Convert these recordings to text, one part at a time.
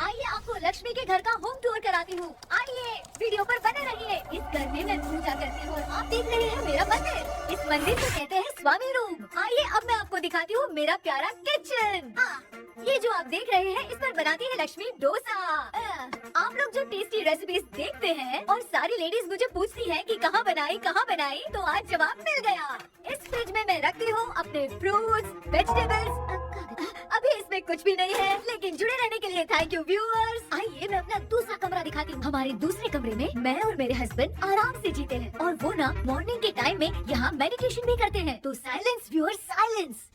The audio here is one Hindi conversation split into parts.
आइए आपको लक्ष्मी के घर का होम टूर कराती हूँ। आइए वीडियो पर बने रहिए। इस घर में मैं पूजा करती हूँ और आप देख रहे हैं मेरा मंदिर। इस मंदिर को कहते हैं स्वामी रूम। आइए अब मैं आपको दिखाती हूँ मेरा प्यारा किचन। ये जो आप देख रहे हैं इस पर बनाती है लक्ष्मी डोसा। आप लोग जो टेस्टी रेसिपीज देखते हैं और सारी लेडीज मुझे पूछती हैं कि कहाँ बनाई, तो आज जवाब मिल गया। इस फ्रिज में मैं रखती हूँ अपने फ्रूट्स, वेजिटेबल्स। अभी इसमें कुछ भी नहीं है, लेकिन जुड़े रहने के लिए थैंक यू व्यूअर्स। आइए मैं अपना दूसरा कमरा दिखाती हूँ। हमारे दूसरे कमरे में मैं और मेरे हस्बैंड आराम से जीते हैं और वो ना मॉर्निंग के टाइम में यहाँ मेडिटेशन भी करते हैं। तो साइलेंस व्यूअर्स, साइलेंस।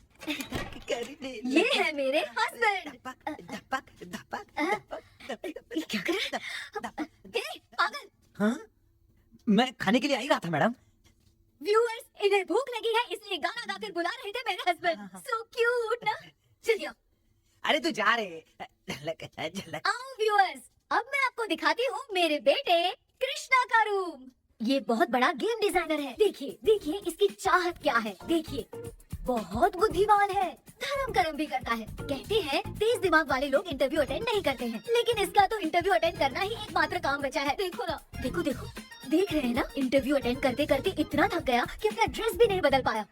ये है मेरे हस्बैंड। क्या कर रहा है? पागल। हाँ? मैं खाने के लिए आई रहा था मैडम। व्यूअर्स, इन्हें भूख लगी है इसलिए गाना गाकर बुला रहे थे मेरे हस्बैंड। सो क्यूट ना। चलिए अरे तू जा रे। झलक। आओ व्यूअर्स, अब मैं आपको दिखाती हूँ मेरे बेटे कृष्णा का रूम। ये बहुत बड़ा गेम डिजाइनर है। देखिए देखिए इसकी चाहत क्या है। देखिए बहुत बुद्धिमान है, धर्म कर्म भी करता है। कहते हैं तेज दिमाग वाले लोग इंटरव्यू अटेंड नहीं करते हैं, लेकिन इसका तो इंटरव्यू अटेंड करना ही एकमात्र काम बचा है। देखो ना, देखो देखो, देख रहे हैं ना, इंटरव्यू अटेंड करते करते इतना थक गया कि अपना ड्रेस भी नहीं बदल पाया।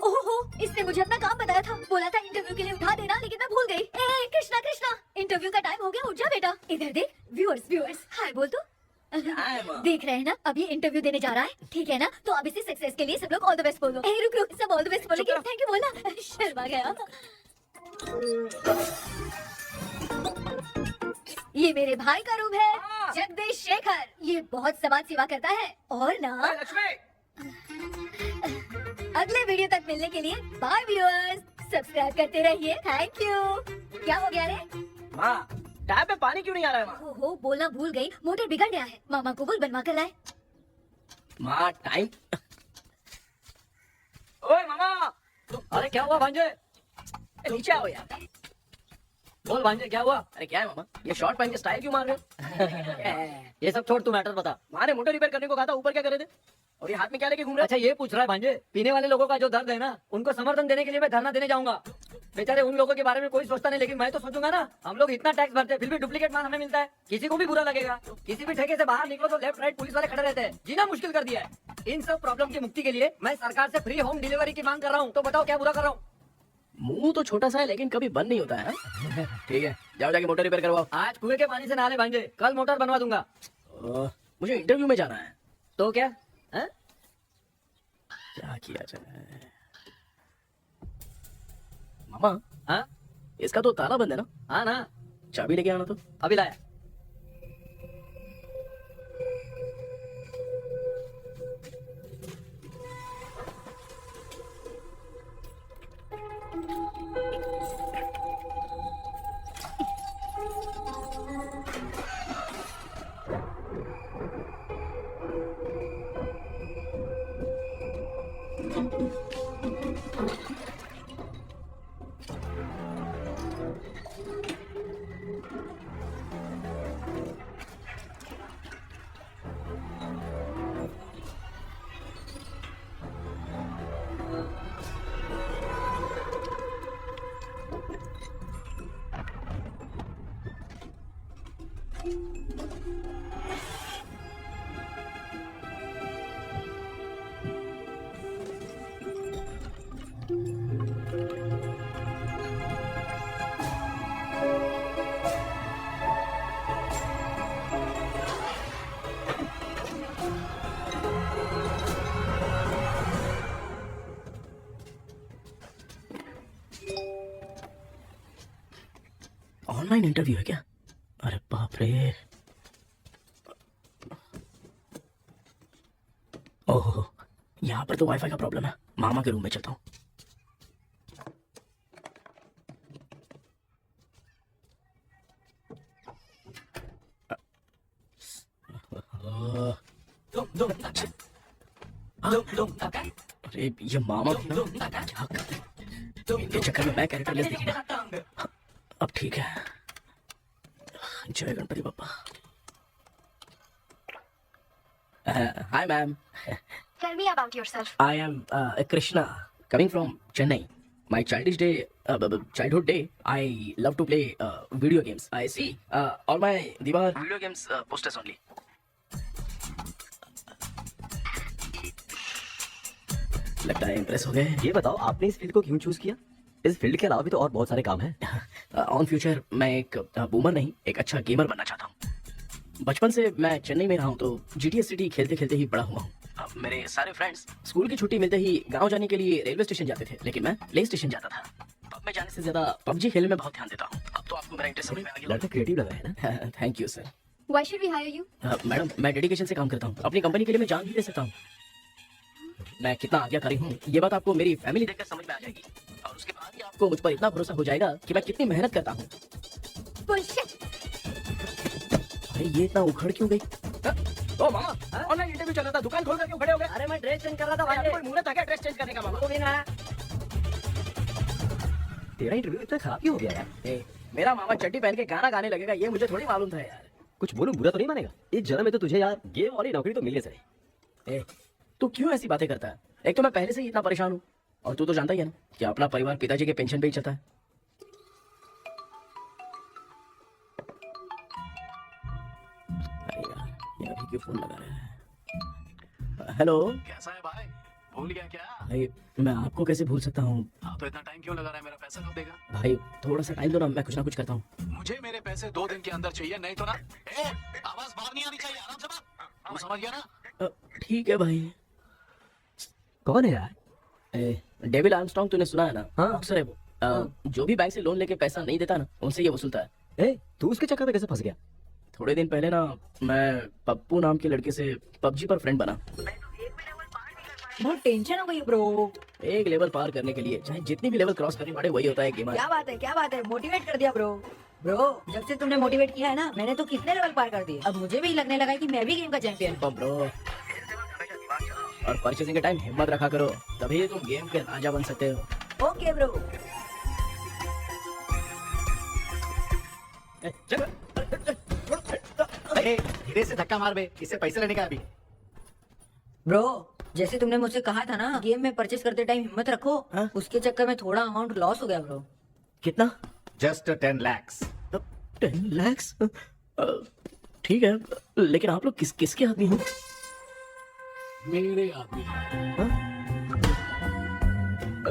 ओहो, इसने मुझे अपना काम बताया था, बोला था इंटरव्यू के लिए उठा देना, लेकिन मैं भूल गई। ए कृष्णा कृष्णा, इंटरव्यू का टाइम हो गया, उठ जा बेटा। इधर देख। व्यूअर्स व्यूअर्स हाय बोल तो। देख रहे हैं ना, अभी इंटरव्यू देने जा रहा है, ठीक है ना? तो अब इसे सक्सेस के लिए सब लोग ऑल द बेस्ट बोलो। ए रुक रुक, सब ऑल द बेस्ट बोलेंगे। थैंक यू बोलना। शर्मा गया। ये मेरे भाई का रूम है, जगदीश शेखर। ये बहुत समाज सेवा करता है और ना अगले वीडियो तक मिलने के लिए बाय व्यूअर्स, सब्सक्राइब करते रहिए। Thank you. क्या हो गया रे? माँ, टैप में पानी क्यों नहीं आ रहा है माँ? ओहो, बोलना भूल गई, मोटर बिगड़ गया है। मामा को बोल बनवा कर लाए। माँ टाइम। ओए मामा, अरे क्या हुआ भांजे? नीचे आओ यार। बोल भांजे क्या हुआ? अरे क्या है मामा, ये शॉर्ट पहन के स्टाइल क्यों मार रहे हो? ये सब छोड़, तू मैटर बता। माँ ने मोटर रिपेयर करने को कहा था, ऊपर क्या करे थे? और ये हाथ में क्या लेके घूम रहे अच्छा ये पूछ रहा है भांजे, पीने वाले लोगों का जो दर्द है ना, उनको समर्थन देने के लिए मैं धरना देने जाऊंगा। बेचारे उन लोगों के बारे में कोई सोचता नहीं, लेकिन मैं तो सोचूंगा ना। हम लोग इतना टैक्स भरते हैं, फिर भी डुप्लीकेट माल हमें मिलता है। किसी को भी बुरा लगेगा। किसी भी ठेके से बाहर निकलो तो लेफ्ट राइट पुलिस वाले खड़े रहते हैं। जीना मुश्किल कर दिया है। इन सब प्रॉब्लम की मुक्ति के लिए मैं सरकार से फ्री होम डिलीवरी की मांग कर रहा हूँ। तो बताओ क्या बुरा कर रहा हूँ? मुंह तो छोटा सा है लेकिन कभी बंद नहीं होता है। ठीक है, जाओ जाके मोटर रिपेयर करवाओ। आज कुएं के पानी से नहा ले भांजे, कल मोटर बनवा दूंगा। मुझे इंटरव्यू में जाना है। तो क्या है? क्या किया जाए? मामा, हाँ इसका तो ताला बंद है ना? हाँ ना, चाबी लेके आना तो। अभी लाया। ऑनलाइन इंटरव्यू है क्या? अरे बाप रे। ओहो, यहाँ पर तो वाईफाई का प्रॉब्लम है। मामा के रूम में चलता हूँ। अरे ये मामा भी ना क्या करते हैं? इनके चक्कर में मैं कैरेक्टरलेस दिखूंगा। अब ठीक है। जय Ganpati Bappa. Hi ma'am. Tell me about yourself. I am Krishna coming from Chennai. My childish day childhood day, I love to play video games. I see all my दीवार video games posters only. लगता है इम्प्रेस हो गए. ये बताओ आपने इस फील्ड को क्यों चूज किया? इस फील्ड के अलावा भी तो और बहुत सारे काम हैं। ऑन फ्यूचर मैं एक बूमर नहीं, एक अच्छा गेमर बनना चाहता हूँ. बचपन से मैं चेन्नई में रहा हूँ, तो GTA सिटी खेलते खेलते ही बड़ा हुआ हूँ. अब मेरे सारे फ्रेंड्स स्कूल की छुट्टी मिलते ही गांव जाने के लिए रेलवे स्टेशन जाते थे, लेकिन मैं प्ले स्टेशन जाता था. पब में जाने से ज्यादा पबजी खेलने में बहुत ध्यान देता हूँ. अब तो आपको मेरा इंटरेस्ट समझ में आ गया. लड़का क्रिएटिव लगा है ना। Thank you sir. Why should we hire you? Madam मैं डेडिकेशन से काम करता हूँ. अपनी कंपनी के लिए मैं जान भी दे सकता हूँ. मैं कितना आज्ञाकारी हूँ ये बात आपको मेरी फैमिली देखकर समझ में आ जाएगी, और उसके बाद ही आपको मुझ पर इतना भरोसा हो जाएगा कि मैं कितनी मेहनत करता हूँ. Bullshit. अरे ये इतना उखड़ क्यों गई? ओ मामा, ऑनलाइन इंटरव्यू चल रहा था, दुकान खोल कर क्यों खड़े हो गए? अरे मैं ड्रेस चेंज कर रहा था भाई भाई। कोई मुहूर्त था क्या ड्रेस चेंज करने का मामा? को भी ना। तेरा इंटरव्यू इतना खराब क्यों हो गया यार? ए, मेरा मामा चड्डी पहन के गाना गाने लगेगा ये मुझे थोड़ी मालूम था यार. कुछ बोलूं बुरा तो नहीं मानेगा? इस जन्म में तो तुझे यार गेम वाली नौकरी तो मिल गई सही। ए, तू क्यों ऐसी बातें करता है? एक तो मैं पहले से ही इतना परेशान हूँ, और तू तो जानता ही है ना कि अपना परिवार पिताजी के पेंशन पे ही चलता है. अरे यार, ये अभी क्यों फोन लगा रहा है? हेलो कैसा है भाई? भूल गया क्या? भाई, मैं आपको कैसे भूल सकता हूँ? हाँ तो इतना टाइम क्यों लगा रहा है? मेरा पैसा कब देगा? भाई थोड़ा सा टाइम दो ना, मैं कुछ ना कुछ करता हूँ. मुझे मेरे पैसे 2 दिन के अंदर चाहिए, नहीं तो ना आवाज बाहर नहीं आनी चाहिए. आराम से बात. तू समझ गया ना? ठीक है भाई. कौन है यार? डेविड आर्मस्ट्रॉन्ग तूने सुना है ना? हाँ. अक्सर है वो. जो भी बैंक से लोन लेके पैसा नहीं देता ना, उनसे ये वसूलता है. ए, तू उसके चक्कर में कैसे फंस गया? थोड़े दिन पहले ना मैं पप्पू नाम के लड़के से पबजी पर फ्रेंड बना. बहुत टेंशन हो गई ब्रो। एक लेवल पार करने के लिए चाहे जितनी भी लेवल क्रॉस करनी पड़े वही होता है गेमर. क्या बात है, मोटिवेट कर दिया ब्रो। ब्रो जब से तुमने मोटिवेट किया है ना, मैंने तो कितने लेवल पार कर दिए। अब मुझे भी लगने लगा है कि मैं भी गेम का चैंपियन हूँ। ब्रो, और परचेसिंग के टाइम हिम्मत रखा करो, तभी तुम गेम के राजा बन सकते हो. Okay bro. धीरे से धक्का मार बे, इससे पैसे लेने का अभी। ब्रो जैसे तुमने मुझसे कहा था ना गेम में परचेस करते टाइम हिम्मत रखो, हाँ? उसके चक्कर में थोड़ा अमाउंट लॉस हो गया ब्रो। कितना? Just 10 lakhs। 10 lakhs? ठीक है, लेकिन आप लोग किसके आदमी हो? मेरे आदमी.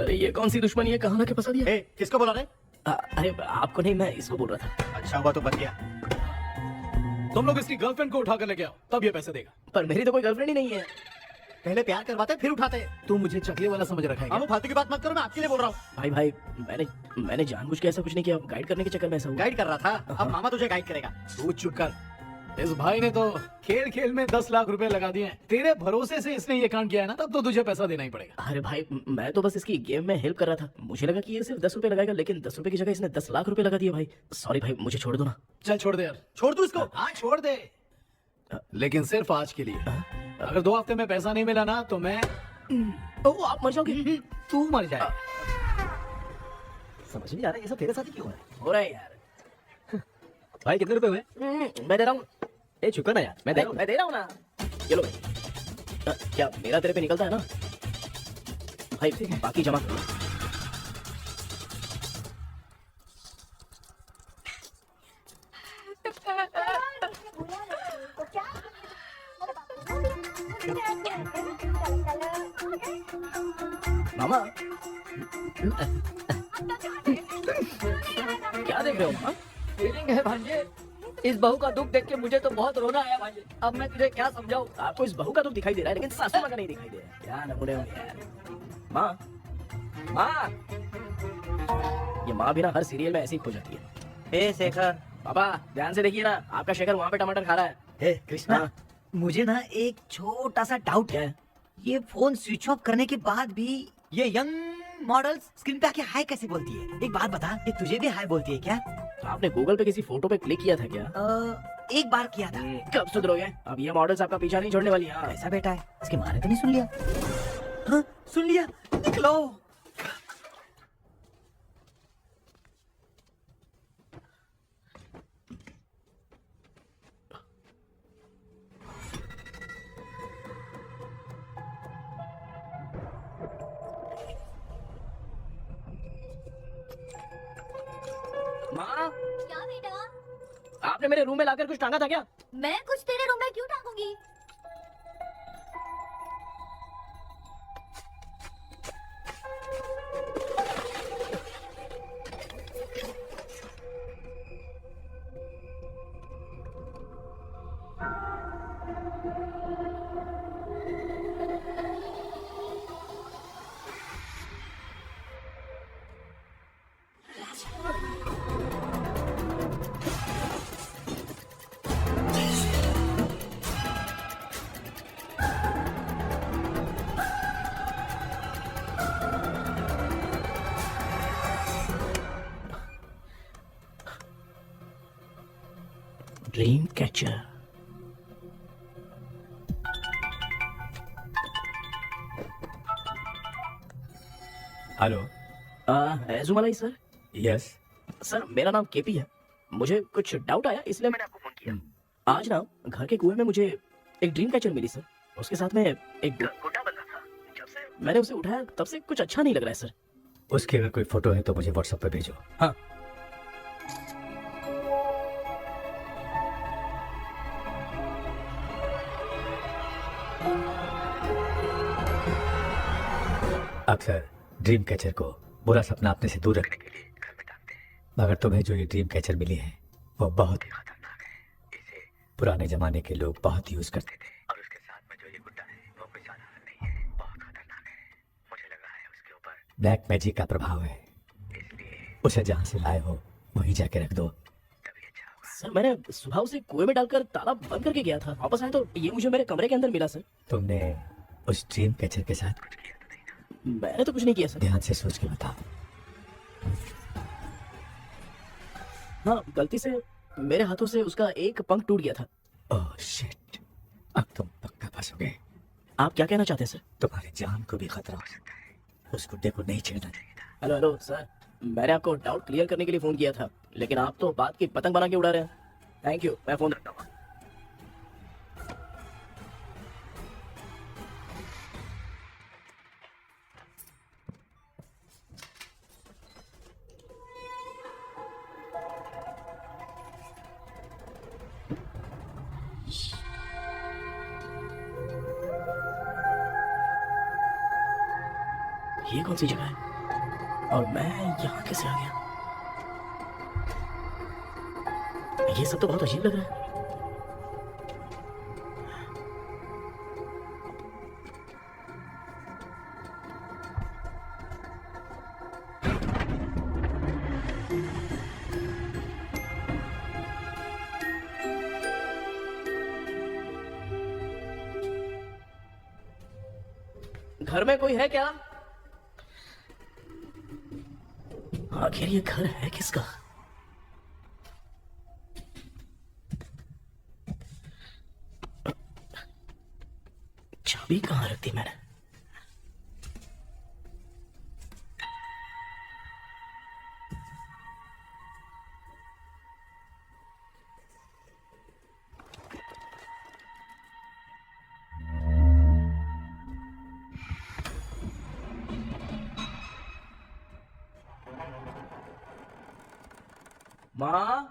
अरे ये कौन सी दुश्मनी है, कहाँ लाके फंसा दिया? ए, किसको बोला रे? अरे आपको नहीं, मैं इसको बोल रहा था. अच्छा हुआ तो बच गया। तुम लोग इसकी गर्लफ्रेंड को उठा कर लेके आओ, तब ये पैसे देगा. पर मेरी तो कोई गर्लफ्रेंड ही नहीं है. पहले प्यार करवाते फिर उठाते। तू मुझे चकले वाला समझ रखा है क्या? हम फालतू की बात मत करो, मैं आपके लिए बोल रहा हूँ। भाई मैंने जानबूझ के ऐसा कुछ नहीं किया, गाइड करने के चक्कर में ऐसा हुआ. गाइड कर रहा था, अब मामा तुझे गाइड करेगा। तू चुप कर. इस भाई ने तो खेल खेल में 10 लाख रुपए लगा दिए हैं. तेरे भरोसे से इसने ये कांड किया है ना, तब तो तुझे पैसा देना ही पड़ेगा. अरे भाई मैं तो बस इसकी गेम में हेल्प कर रहा था, मुझे लगा कि ये सिर्फ 10 रुपए लगाएगा, लेकिन 10 रुपए की जगह इसने 10 लाख रुपए लगा दिए. भाई सॉरी भाई, मुझे छोड़ दो ना. चल छोड़ दे यार. छोड़ दू इसको। हाँ छोड़ दे, लेकिन सिर्फ आज के लिए. अगर 2 हफ्ते में पैसा नहीं मिला ना तो मैं ओ आप मर जाओगे. तू मर जाए. समझ नहीं आ रहा ये सब तेरे साथ ही क्यों हो रहा है यार. भाई कितने रुपए हुए? मैं दे रहा हूँ. ए चुका ना यार, मैं दे रहा हूँ। मैं दे रहा हूँ ना. चलो भाई. क्या मेरा तेरे पे निकलता है ना भाई, बाकी जमा करो. मामा क्या देख रहे हो? हाँ? फीलिंग है भांजे, इस बहू का दुख देख के मुझे तो बहुत रोना आया भांजे। अब मैं तुझे क्या समझाऊं? आपको इस बहू का दुख दिखाई दे रहा है, लेकिन सासू माँ का नहीं दिखाई दे रहा है. क्या नमूने हो यार. माँ माँ, ये माँ भी ना हर सीरियल में ऐसी ही खो जाती है. ए शेखर। पापा ध्यान से देखिए ना, आपका शेखर वहाँ पे टमाटर खा रहा है. हे कृष्णा, हाँ. मुझे ना एक छोटा सा डाउट क्या है. है? ये फोन स्विच ऑफ करने के बाद भी ये यंग मॉडल्स स्क्रीन पे आके हाय कैसे बोलती है? एक बात बता, ये तुझे भी हाय बोलती है क्या? आपने गूगल पे किसी फोटो पे क्लिक किया था क्या? एक बार किया था. कब सुधरोगे? अब ये मॉडल्स आपका पीछा नहीं छोड़ने वाली. हाँ. ऐसा बेटा है, इसके माँ ने तो नहीं सुन लिया? हाँ, सुन लिया. निकलो. आपने मेरे रूम में लाकर कुछ टांगा था क्या? मैं कुछ तेरे रूम में क्यों टांगूंगी? Dream catcher. Hello. Ezhumalai sir. Yes. Sir मेरा नाम केपी है। मुझे कुछ डाउट आया इसलिए मैंने आपको फोन किया। आज ना घर के कुएं में मुझे एक ड्रीम कैचर मिली सर। उसके साथ में एक गुड्डा बंधा था। जब से मैंने उसे उठाया तब से कुछ अच्छा नहीं लग रहा है सर। उसकी अगर कोई फोटो है तो मुझे व्हाट्सएप पे भेजो। हाँ। अक्सर ड्रीम कैचर को बुरा सपना अपने से दूर रखने के लिए घर में टांगते हैं, मगर तुम्हें जो ये ड्रीम कैचर मिली है वो बहुत ही खतरनाक है। इसे पुराने जमाने के लोग बहुत यूज करते थे और उसके साथ में जो ये गुड्डा है वो कोई साधारण नहीं है, बहुत खतरनाक है। मुझे लगा है उसके ऊपर ब्लैक मैजिक का प्रभाव है, इसलिए उसे जहाँ से लाए हो वहीं जाके रख दो, तभी अच्छा होगा। सर मैंने सुबह उसे कुएं में डालकर ताला बंद करके गया था। वापस आए तो ये मुझे मेरे कमरे के अंदर मिला सर। तुमने उस ड्रीम कैचर के साथ कुछ किया तो नहीं ना? मैंने तो कुछ नहीं किया सर। ध्यान से सोच के बताओ। हाँ गलती से मेरे हाथों से उसका एक पंख टूट गया था। ओह शिट, अब तुम पक्का फंसोगे। आप क्या कहना चाहते हैं सर? तुम्हारी जान को भी खतरा हो सकता है, उस गुड्डे को नहीं छेड़ना चाहिए था। हेलो हेलो सर, मैंने आपको डाउट क्लियर करने के लिए फोन किया था, लेकिन आप तो बात की पतंग बना के उड़ा रहे हैं। थैंक यू, मैं फोन रखता हूँ। ये कौन सी जगह है और मैं यहाँ कैसे आ गया? ये सब तो बहुत अजीब लग रहा है। घर में कोई है क्या? आखिर ये घर है किसका? चाबी कहाँ रख दी मैंने? माँ,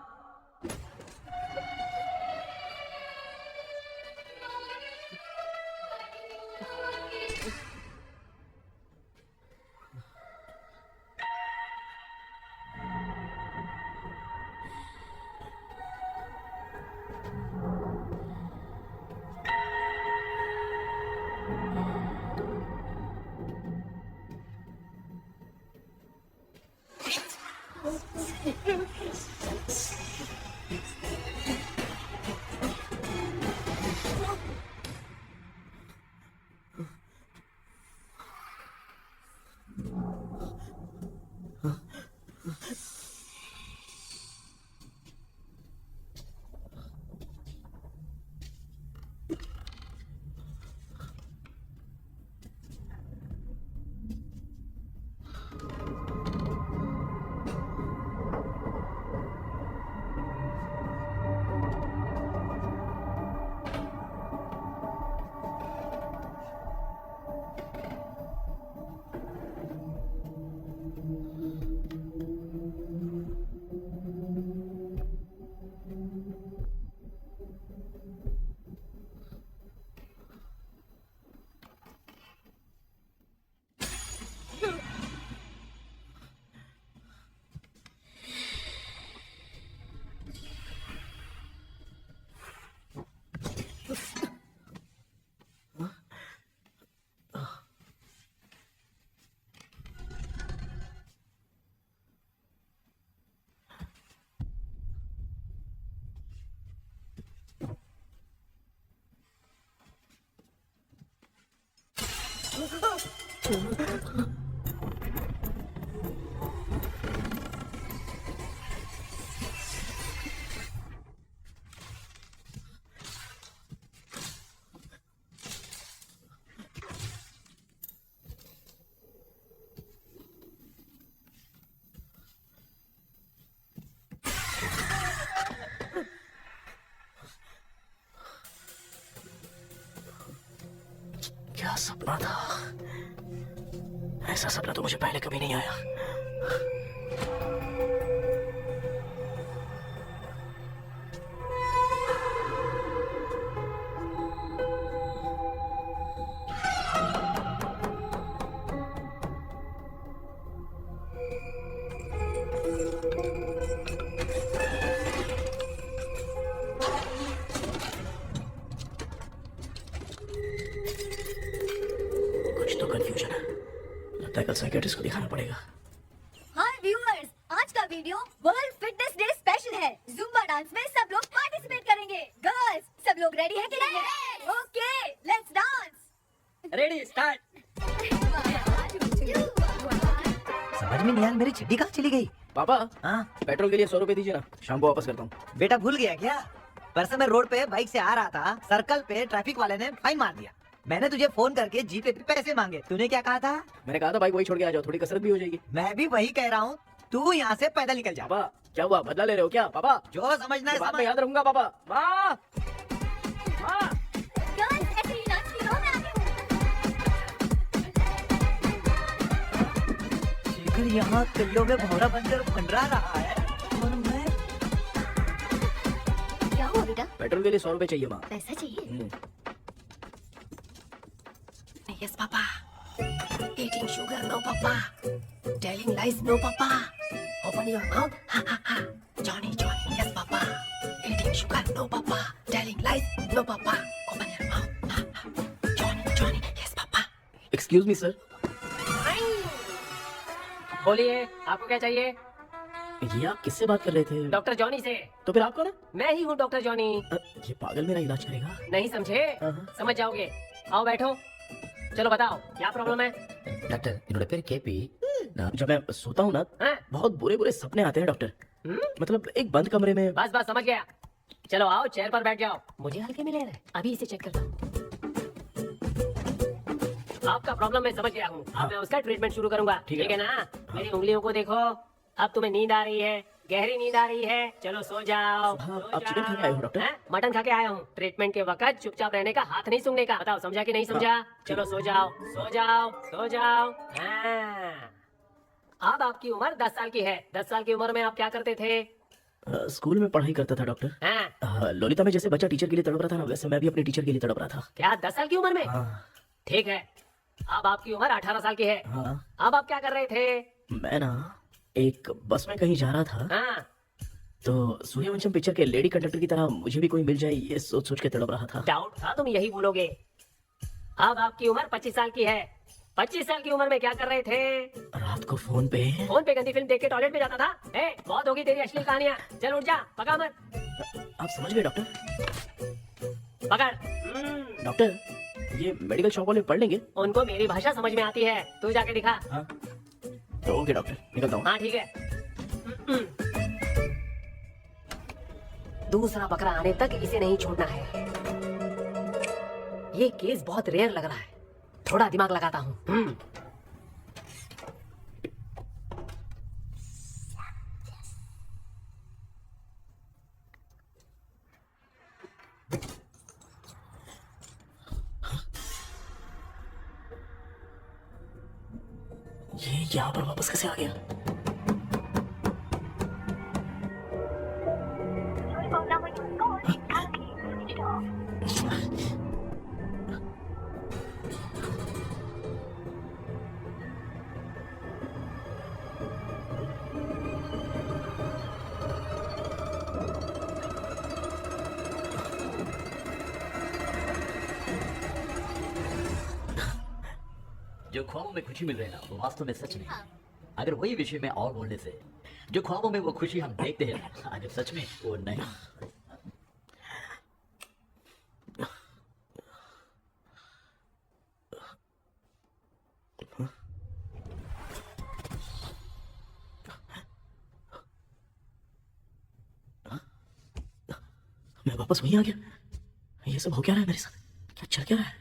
क्या सपना था? ऐसा सपना तो मुझे पहले कभी नहीं आया। कुछ तो कंफ्यूजन है। लगता है कल साइकियाट्रिस्ट को दिखाना पड़ेगा। हाय व्यूअर्स, आज का video world fitness day special है। जुम्बा डांस में सब लोग पार्टिसिपेट करेंगे। गर्ल्स, सब लोग रेडी हैं कि नहीं? Okay, let's dance. Ready start. समझ में नहीं यार, मेरी चिट्ठी कहाँ चली गई? पापा, हाँ पेट्रोल के लिए 100 रुपए दीजिए ना, शाम को वापस करता हूँ। बेटा, भूल गया क्या? परसों मैं रोड पे बाइक से आ रहा था, सर्कल पे ट्रैफिक वाले ने फाइन मार दिया। मैंने तुझे फोन करके जीपे पे पैसे मांगे, तूने क्या कहा था? मैंने कहा था बाइक वही छोड़ के आ जाओ, थोड़ी कसरत भी हो जाएगी। मैं भी वही कह रहा हूँ, तू यहाँ से पैदल निकल जा। पापा, क्या हुआ? बदला ले रहे हो क्या? पापा, जो समझना है बात में समझ। याद रखूंगा। पापा, माँ, माँ। गर्ल्स, ऐसे ही नाचती रहो, मैं आती हूँ। शेखर यहाँ किलो में भौरा बनकर भंडरा रहा है और मैं क्या हुआ बेटा? पेट्रोल के लिए 100 रुपए चाहिए माँ। पैसा चाहिए? Yes, Papa. Eating sugar, no, Papa. Telling lies, no, Papa. Open your mouth, ha ha ha. Johnny, Johnny, yes, Papa. Eating sugar, no, Papa. Telling lies, no, Papa. Open your mouth, ha ha. Johnny, Johnny, yes, Papa. Excuse me sir, बोलिए, आपको क्या चाहिए? ये आप किससे बात कर रहे थे? डॉक्टर जॉनी से। तो फिर आप कौन है? मैं ही हूँ डॉक्टर जॉनी। ये पागल मेरा इलाज करेगा? नहीं समझे? समझ जाओगे। आओ बैठो। चलो बताओ, क्या प्रॉब्लम है? डॉक्टर इन्होंने फिर केपी जब मैं सोता हूँ ना, हाँ? बहुत बुरे बुरे सपने आते हैं डॉक्टर। मतलब एक बंद कमरे में। बस बस समझ गया। चलो आओ, चेयर पर बैठ जाओ। मुझे हल्के में ले रहे, अभी इसे चेक करता हूँ। आपका प्रॉब्लम मैं समझ गया हूँ। अब मैं उसका ट्रीटमेंट शुरू करूंगा। ठीक है। ठीक है ना? मेरी उंगलियों को देखो। अब तुम्हें नींद आ रही है, गहरी नींद आ रही है। चलो सो जाओ। हाँ, सो आप चिकन खा के आए हो डॉक्टर? हैं? मटन खा के आया हूँ। ट्रीटमेंट के वक्त चुपचाप रहने का, हाथ नहीं सूंघने का। बताओ समझा कि नहीं समझा? चलो सो जाओ, सो जाओ, सो जाओ। हाँ। अब आपकी उम्र 10 साल की है। 10 साल की उम्र में आप क्या करते थे? स्कूल में पढ़ाई करता था डॉक्टर। हाँ? लोलिता में जैसे बच्चा टीचर के लिए तड़प रहा था ना, वैसे मैं भी अपने टीचर के लिए तड़प रहा था। क्या 10 साल की उम्र में? हाँ। ठीक है। अब आपकी उम्र 18 साल की है। हाँ। अब आप क्या कर रहे थे? मैं ना एक बस में कहीं जा रहा था, हाँ? तो सूर्यवंशम पिक्चर के लेडी कंडक्टर की तरह मुझे भी कोई मिल जाए, ये सोच सोच के तड़प रहा था। डाउट था तुम यही बोलोगे। अब आपकी उम्र 25 साल की है। 25 साल की उम्र में क्या कर रहे थे? रात को फोन पे फोन पे गंदी फिल्म देख के टॉयलेट में जाता था। बहुत होगी तेरी अश्लील कहानियां। चल उठ जा, पका मत। आप समझ गए डॉक्टर? पकड़। डॉक्टर, ये मेडिकल शॉप वाले पढ़ लेंगे? उनको मेरी भाषा समझ में आती है। तू जाके दिखा। तो ओके डॉक्टर, निकलता हूँ। हाँ ठीक है। दूसरा बकरा आने तक इसे नहीं छोड़ना है। ये केस बहुत रेयर लग रहा है, थोड़ा दिमाग लगाता हूँ। ये यहाँ पर वापस कैसे आ गया? जो ख्वाबों में खुशी मिल रही है ना, वो वास्तव में सच नहीं है। अगर वही विषय में और बोलने से, जो ख्वाबों में वो खुशी हम देखते हैं, अगर सच में वो नहीं। मैं वापस वहीं आ गया। ये सब हो क्या रहा है मेरे साथ? क्या चल क्या रहा है?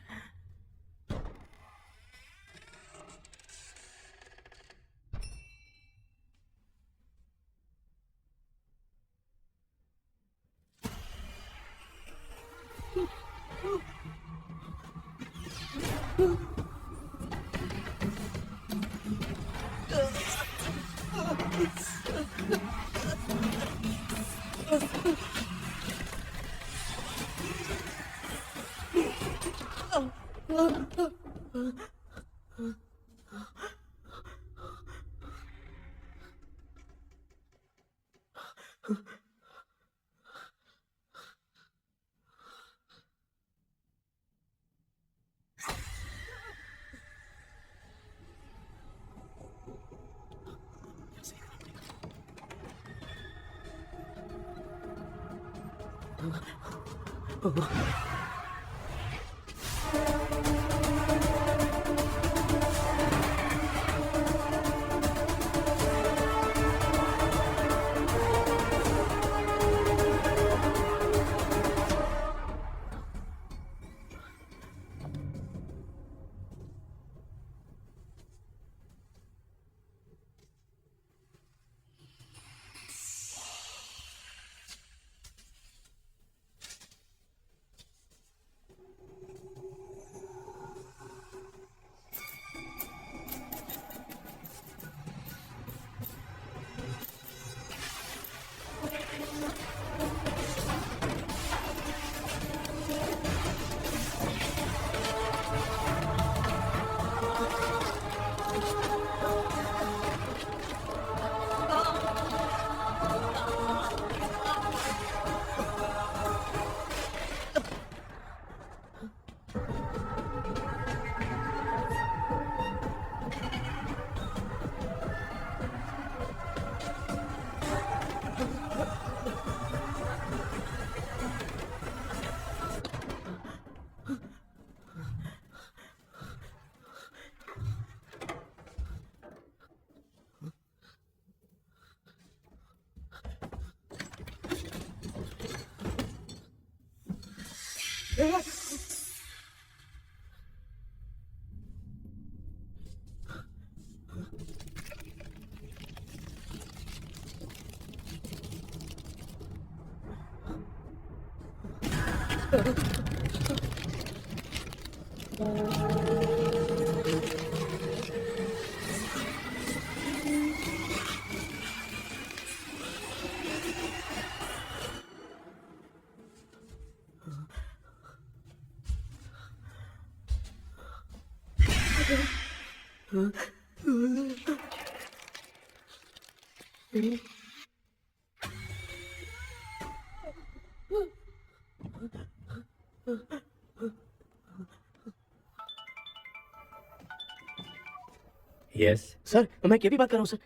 यस सर मैं केवी बात कर रहा हूँ सर।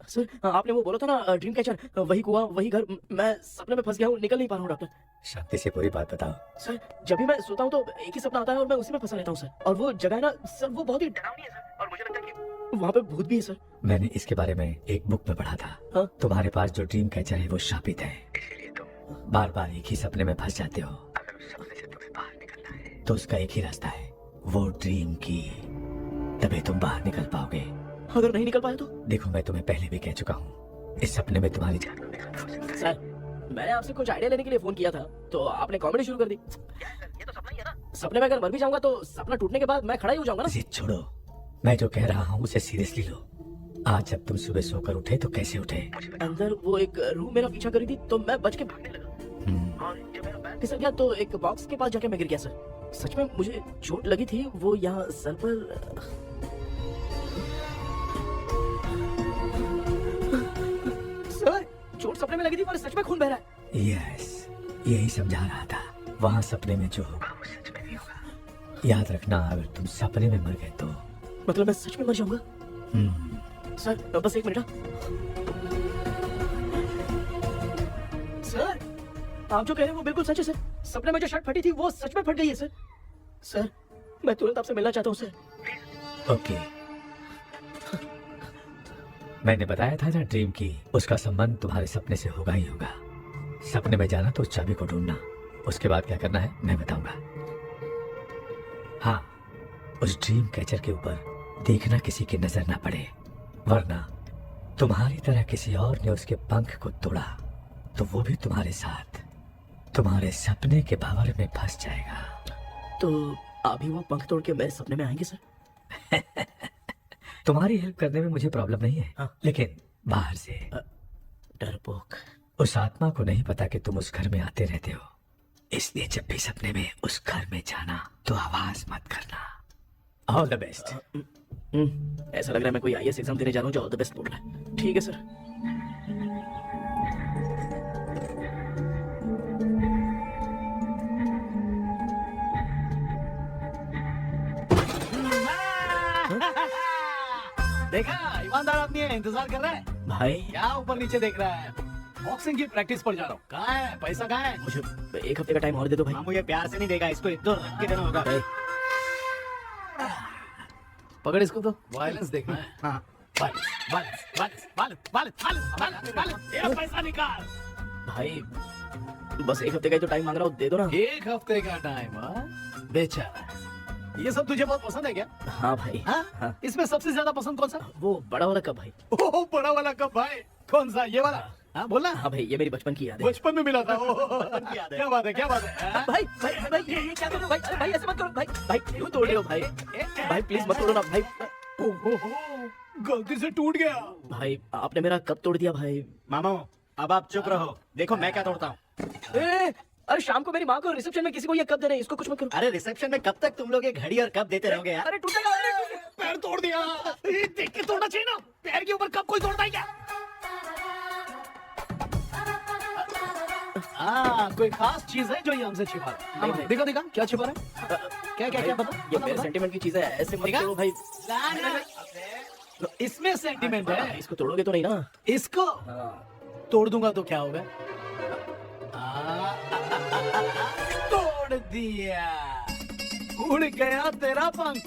सर आपने वो बोला था ना ड्रीम कैचर, वही कुआं वही घर, मैं सपने में फंस गया हूँ, निकल नहीं पा रहा हूँ डॉक्टर। शांति से पूरी बात बताओ। सर जब भी मैं सोता हूँ तो एक ही सपना आता है और मैं उसी में फंसा रहता हूँ सर। और वो जगह है ना सर, वो बहुत ही डरावनी है सर, और मुझे लगता है कि वहाँ पे भूत भी है सर। मैंने इसके बारे में एक बुक में पढ़ा था। हाँ? तुम्हारे पास जो ड्रीम कैचर है वो शापित है, इसीलिए तुम बार बार एक ही सपने में फंस जाते हो। अगर उस सपने से तुम्हें बाहर निकलना है तो उसका एक ही रास्ता है, वो ड्रीम की, तभी तुम बाहर निकल पाओगे। अगर नहीं निकल पाया तो? देखो मैं तुम्हें पहले भी कह चुका हूँ, इस सपने में तुम्हारी जान को निकलना हो सकता है। सर मैंने आपसे कुछ आइडिया लेने के लिए फोन किया था तो आपने कॉमेडी शुरू कर दी। ये तो सपना ही है ना। सपने में अगर मर भी जाऊंगा तो सपना टूटने के बाद मैं खड़ा ही हो जाऊंगा ना। जिद छोड़ो, मैं जो कह रहा हूँ उसे सीरियसली लो। आज जब तुम सुबह सोकर उठे तो कैसे उठे? अंदर वो एक रूह मेरा पीछा करी थी तो मैं बच के भागने लगा, और जब मेरा पैर फिसल गया तो एक बॉक्स के पास जाके मैं गिर गया सर। सच में मुझे चोट लगी थी, वो यहाँ सर पर। सर चोट सपने में लगी थी और सच में खून बह रहा है। यस, यही समझा रहा था। वहाँ सपने में जो होगा वो सच में भी होगा। याद रखना, अगर तुम सपने में मर गए तो मतलब मैं सच में मर जाऊंगा? सर बस एक मिनट। सर आप जो कह रहे हैं वो बिल्कुल सच है सर। सपने में जो शर्ट फटी थी वो सच में फट गई है सर। सर मैं तुरंत आपसे मिलना चाहता हूँ सर। ओके। मैंने बताया था ना ड्रीम की, उसका संबंध तुम्हारे सपने से होगा ही होगा। सपने में जाना तो उस चाबी को ढूंढना, उसके बाद क्या करना है मैं बताऊंगा। हाँ, उस ड्रीम कैचर के ऊपर देखना किसी की नजर ना पड़े, वरना तुम्हारी तरह किसी और ने उसके पंख को तोड़ा तो वो भी तुम्हारे साथ तुम्हारे सपने के भंवर में फंस जाएगा। तो अभी वो पंख तोड़ के मेरे सपने में आएंगे सर? तुम्हारी हेल्प करने में मुझे प्रॉब्लम नहीं है, हाँ। लेकिन बाहर से डरपोक। उस आत्मा को नहीं पता कि तुम उस घर में आते रहते हो, इसलिए जब भी सपने में उस घर में जाना तो आवाज मत करना। All the best. ऐसा लग रहा है मैं कोई आईएएस एग्जाम देने जा रहा हूँ जो ऑल द बेस्ट बोल रहा है। ठीक है सर। देखा, ईमानदार आदमी है, इंतजार कर रहा है। भाई क्या ऊपर नीचे देख रहा है? बॉक्सिंग की प्रैक्टिस पर जा रहा हूँ। कहाँ है पैसा? कहाँ है? मुझे 1 हफ्ते का टाइम और दे दो भाई। मामू ये प्यार से नहीं देगा, इसको एक दो रख के देना होगा। भाई, पकड़ इसको तो। वायलेंस देखना है। हाँ। ये पैसा निकाल। भाई बस 1 हफ्ते का ही तो टाइम मांग रहा हूँ, दे दो ना। 1 हफ्ते का टाइम? बेचारा, ये सब तुझे बहुत पसंद है क्या? हाँ भाई। हाँ? हाँ। इसमें सबसे ज्यादा पसंद कौन सा? वो बड़ा वाला कब भाई? ओह, बड़ा वाला कब भाई? कौन सा? ये वाला? हाँ बोलना। हाँ भाई, ये मेरी बचपन की याद है। बचपन में मिला था। क्या बात है, क्या बात है? हाँ? भाई भाई भाई ये क्या करो भाई? अरे भाई ऐसे मत करो भाई। भाई क्यों तोड़ रहे हो भाई? भाई प्लीज मत तोड़ो ना भाई। ओहो, गलती से टूट गया। भाई आपने मेरा कब तोड़ दिया भाई? मामू अब आप चुप रहो, देखो मैं क्या तोड़ता हूँ। अरे शाम को मेरी माँ को रिसेप्शन में किसी को ये कब दे रहे हैं, इसको कुछ मत करो। अरे रिसेप्शन में कब तक तुम लोग ये घड़ी और कप देते रहोगे यार? अरे टूटेगा। पैर तोड़ दिया। ये देख के तोड़ना चाहिए ना, पैर के ऊपर कब कोई तोड़ता है क्या? हाँ, कोई खास चीज है जो ये हमसे छिपा रहा है? नहीं, नहीं। देखो देखो क्या छिपा रहा है? क्या क्या क्या बता? ये मेरे सेंटीमेंट की चीज है, ऐसे मत देखा? करो भाई। तो इसमें सेंटीमेंट है। इसको तोड़ोगे तो नहीं ना? इसको तोड़ दूंगा तो क्या होगा? तोड़ दिया, उड़ गया तेरा पंख।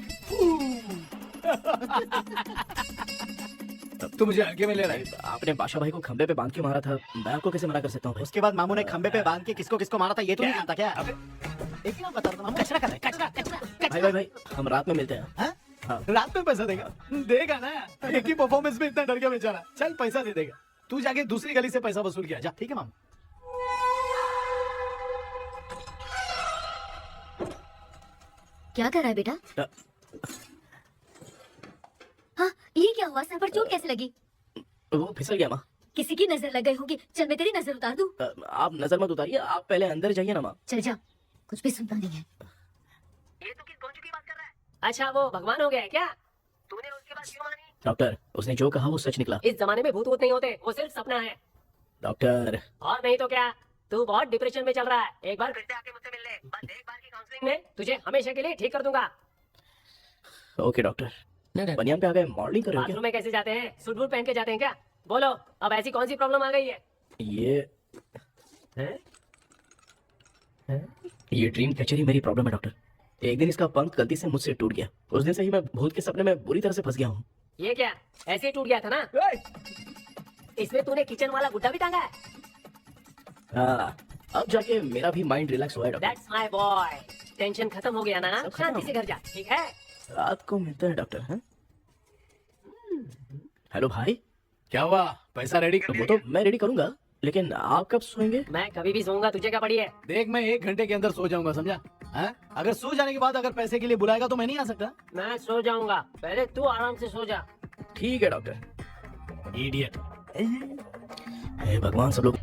तू मुझे आगे में ले रहा है? आपने बादशाह भाई को खंबे पे बांध के मारा था, मैं आपको कैसे मना कर सकता हूँ भाई? उसके बाद मामू ने खंबे पे बांध के किसको किसको मारा था ये तो नहीं जानता क्या? एक ही बात बता रहा हूँ, कचरा कर रहा है, कचरा। भाई भाई भाई हम रात में मिलते हैं। हाँ? हाँ। रात में पैसा देगा? देगा ना, एक ही परफॉर्मेंस में इतना डर गया बेचारा। चल पैसा दे देगा, तू जाके दूसरी गली से पैसा वसूल किया जा। ठीक है मामू? क्या कर रहा है बेटा? हाँ, ये क्या हुआ? सर पर चोट कैसे लगी? वो फिसल गया माँ। किसी की नजर लग गई होगी। चल मैं तेरी नजर उतार दूं। आप नजर मत उतारिए, आप पहले अंदर जाइए ना माँ। चल जा, कुछ भी सुनना नहीं है। अच्छा वो भगवान हो गया है क्या? तूने उसकी बात क्यों मानी? डॉक्टर उसने जो कहा वो सच निकला। इस जमाने में भूत वूत नहीं होते, वो सिर्फ सपना है। डॉक्टर और नहीं तो क्या, तू बहुत डिप्रेशन में चल रहा है। एक बार फिर से आके मुझसे मिल ले, बस एक बार की काउंसलिंग में तुझे हमेशा के लिए ठीक कर दूंगा। Okay doctor. बनियान पे आ गए, मॉडलिंग कर रहे हो बाथरूम में कैसे जाते हैं? सूट बूट पहन के जाते हैं क्या? बोलो, अब ऐसी कौन सी प्रॉब्लम आ गई है? क्या? ये ड्रीम कैचर ही मेरी प्रॉब्लम है डॉक्टर। एक दिन इसका पंख गलती से मुझसे टूट गया, उस दिन से ही मैं भूत के सपने में बुरी तरह से फंस गया हूँ। ये क्या ऐसे ही टूट गया था ना? इसमें तूने किचन वाला गुड्डा भी टांगा है? हाँ, अब जाके मेरा भी माइंड रिलैक्स हुआ है doctor. That's my boy. Tension खत्म हो गया ना? सब खत्म। शांति से घर जा, ठीक है? रात को मिलते हैं डॉक्टर। हाँ हेलो भाई। क्या हुआ? पैसा रेडी कर वो तो मैं रेडी करूंगा, लेकिन आप कब सोएंगे? मैं कभी भी सोऊंगा, तुझे क्या पड़ी है? देख, मैं 1 घंटे के अंदर सो जाऊंगा, समझा? हाँ? अगर सो जाने के बाद अगर पैसे के लिए बुलाएगा तो मैं नहीं आ सकता। मैं सो जाऊंगा, पहले तू आराम से सो जा। ठीक है डॉक्टर। इडियट। हे भगवान, सब लोग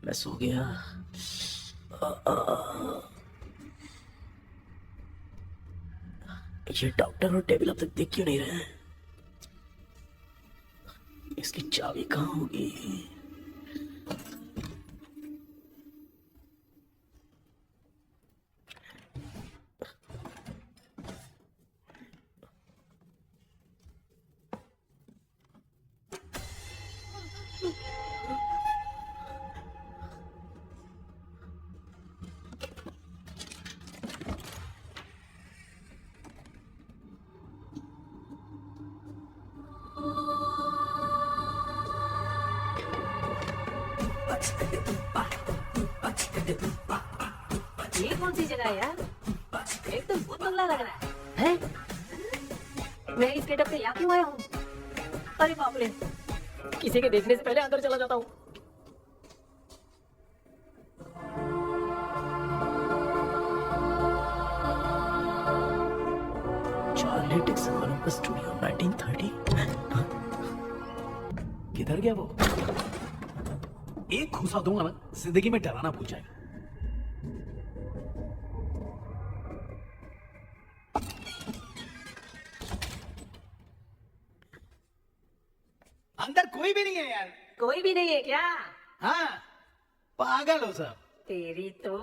मैं सो गया। ये डॉक्टर और टेबल अब तक देख क्यों नहीं रहे हैं? इसकी चाबी कहाँ होगी? ये कौन सी जगह है यार? एकदम भूत बंगला लग रहा है। मैं इस गेटअप पे यहाँ क्यों आया हूँ? अरे बाप रे, किसी के देखने से पहले अंदर चला जाता हूँ। Charlie Dixon Olympus studio 1930। किधर गया वो? एक घुसा दूंगा मैं, जिंदगी में डराना भूल जाएगा। अंदर कोई भी नहीं है यार। कोई भी नहीं है क्या? हाँ, पागल हो सब। तेरी तो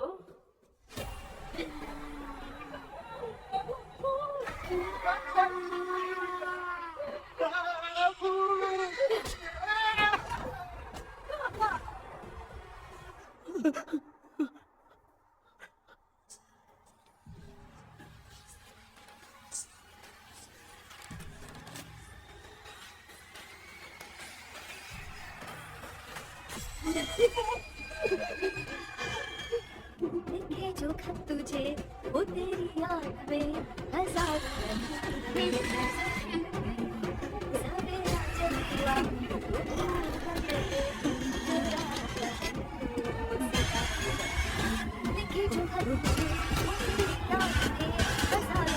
लिखे जो खत तुझे वो तेरी याद में हजार लिखे जो खत तुझे वो तेरी याद में हजार।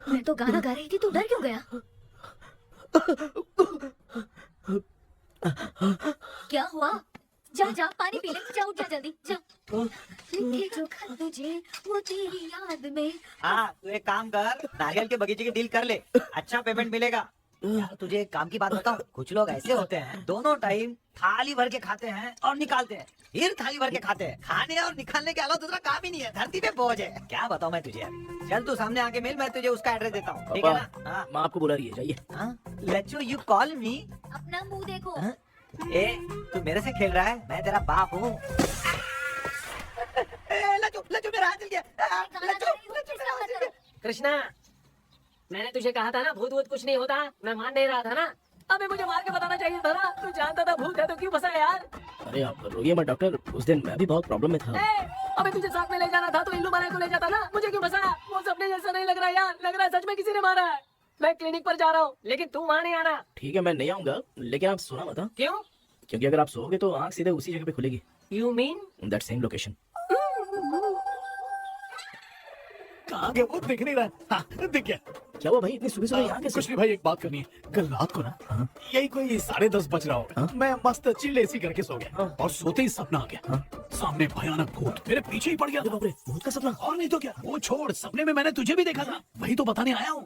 मैं तो गाना गा रही थी, तू डर क्यों गया? क्या हुआ? जा जा पानी पी ले, जा उठ जा जल्दी जा। लिखे जो खत तुझे वो तेरी याद में। हाँ, तू एक काम कर, नारियल के बगीचे की डील कर ले, अच्छा पेमेंट मिलेगा। यार तुझे एक काम की बात बताऊं, कुछ लोग ऐसे होते हैं दोनों टाइम थाली भर के खाते हैं और निकालते हैं, फिर थाली भर के खाते हैं। खाने और निकालने के अलावा दूसरा काम ही नहीं है, धरती पे बोझ है। क्या बताऊं मैं तुझे यार। चल तू सामने आके मिल, मैं तुझे उसका एड्रेस देता हूँ, ठीक है ना? हाँ। माँ आपको बुला रही है, जाइए। हाँ? लच्चू, यू कॉल मी? अपना मुंह देखो। हाँ? ए, तू मेरे से खेल रहा है? मैं तेरा बाप हूँ। लच्चू, लच्चू मेरा हाथ जल गया। लच्चू, लच्चू मेरा हाथ जल गया। कृष्णा, मैंने तुझे कहा था ना भूत वूत कुछ नहीं होता। मैं मान नहीं रहा था ना। अबे मुझे मार के बताना चाहिए था ना। तू जानता था भूत है तो क्यों फंसा यार? अरे आप रोइए मत डॉक्टर, उस दिन मैं भी बहुत प्रॉब्लम में था। अबे तुझे साथ में ले जाना था तो इल्लू मारा को ले जाता ना। मुझे क्यों फंसा? वो सपने जैसा नहीं लग रहा यार, लग रहा है सच में किसी ने मारा है। मैं क्लिनिक पर जा रहा हूँ, लेकिन तू वहाँ नहीं आना। ठीक है, मैं नहीं आऊंगा, लेकिन आप सोना मत। हाँ? क्यों? क्योंकि अगर आप सोओगे तो आंख सीधे उसी जगह पे खुलेगी। You mean? That same location. कहाँ गया वो? दिख नहीं रहा। हाँ, दिख गया। क्या हुआ भाई, इतनी सुबह सुबह यहाँ कैसे? कुछ नहीं भाई, एक बात करनी है। कल रात को ना यही कोई 10:30 बज रहा होगा, मैं मस्त चिल एसी करके सो गया और सोते ही सपना आ गया। सामने भयानक भूत मेरे पीछे ही पड़ गया। बाप रे, भूत का सपना? और नहीं तो क्या। वो छोड़, सपने में मैंने तुझे भी देखा था, वही तो बताने आया हूँ।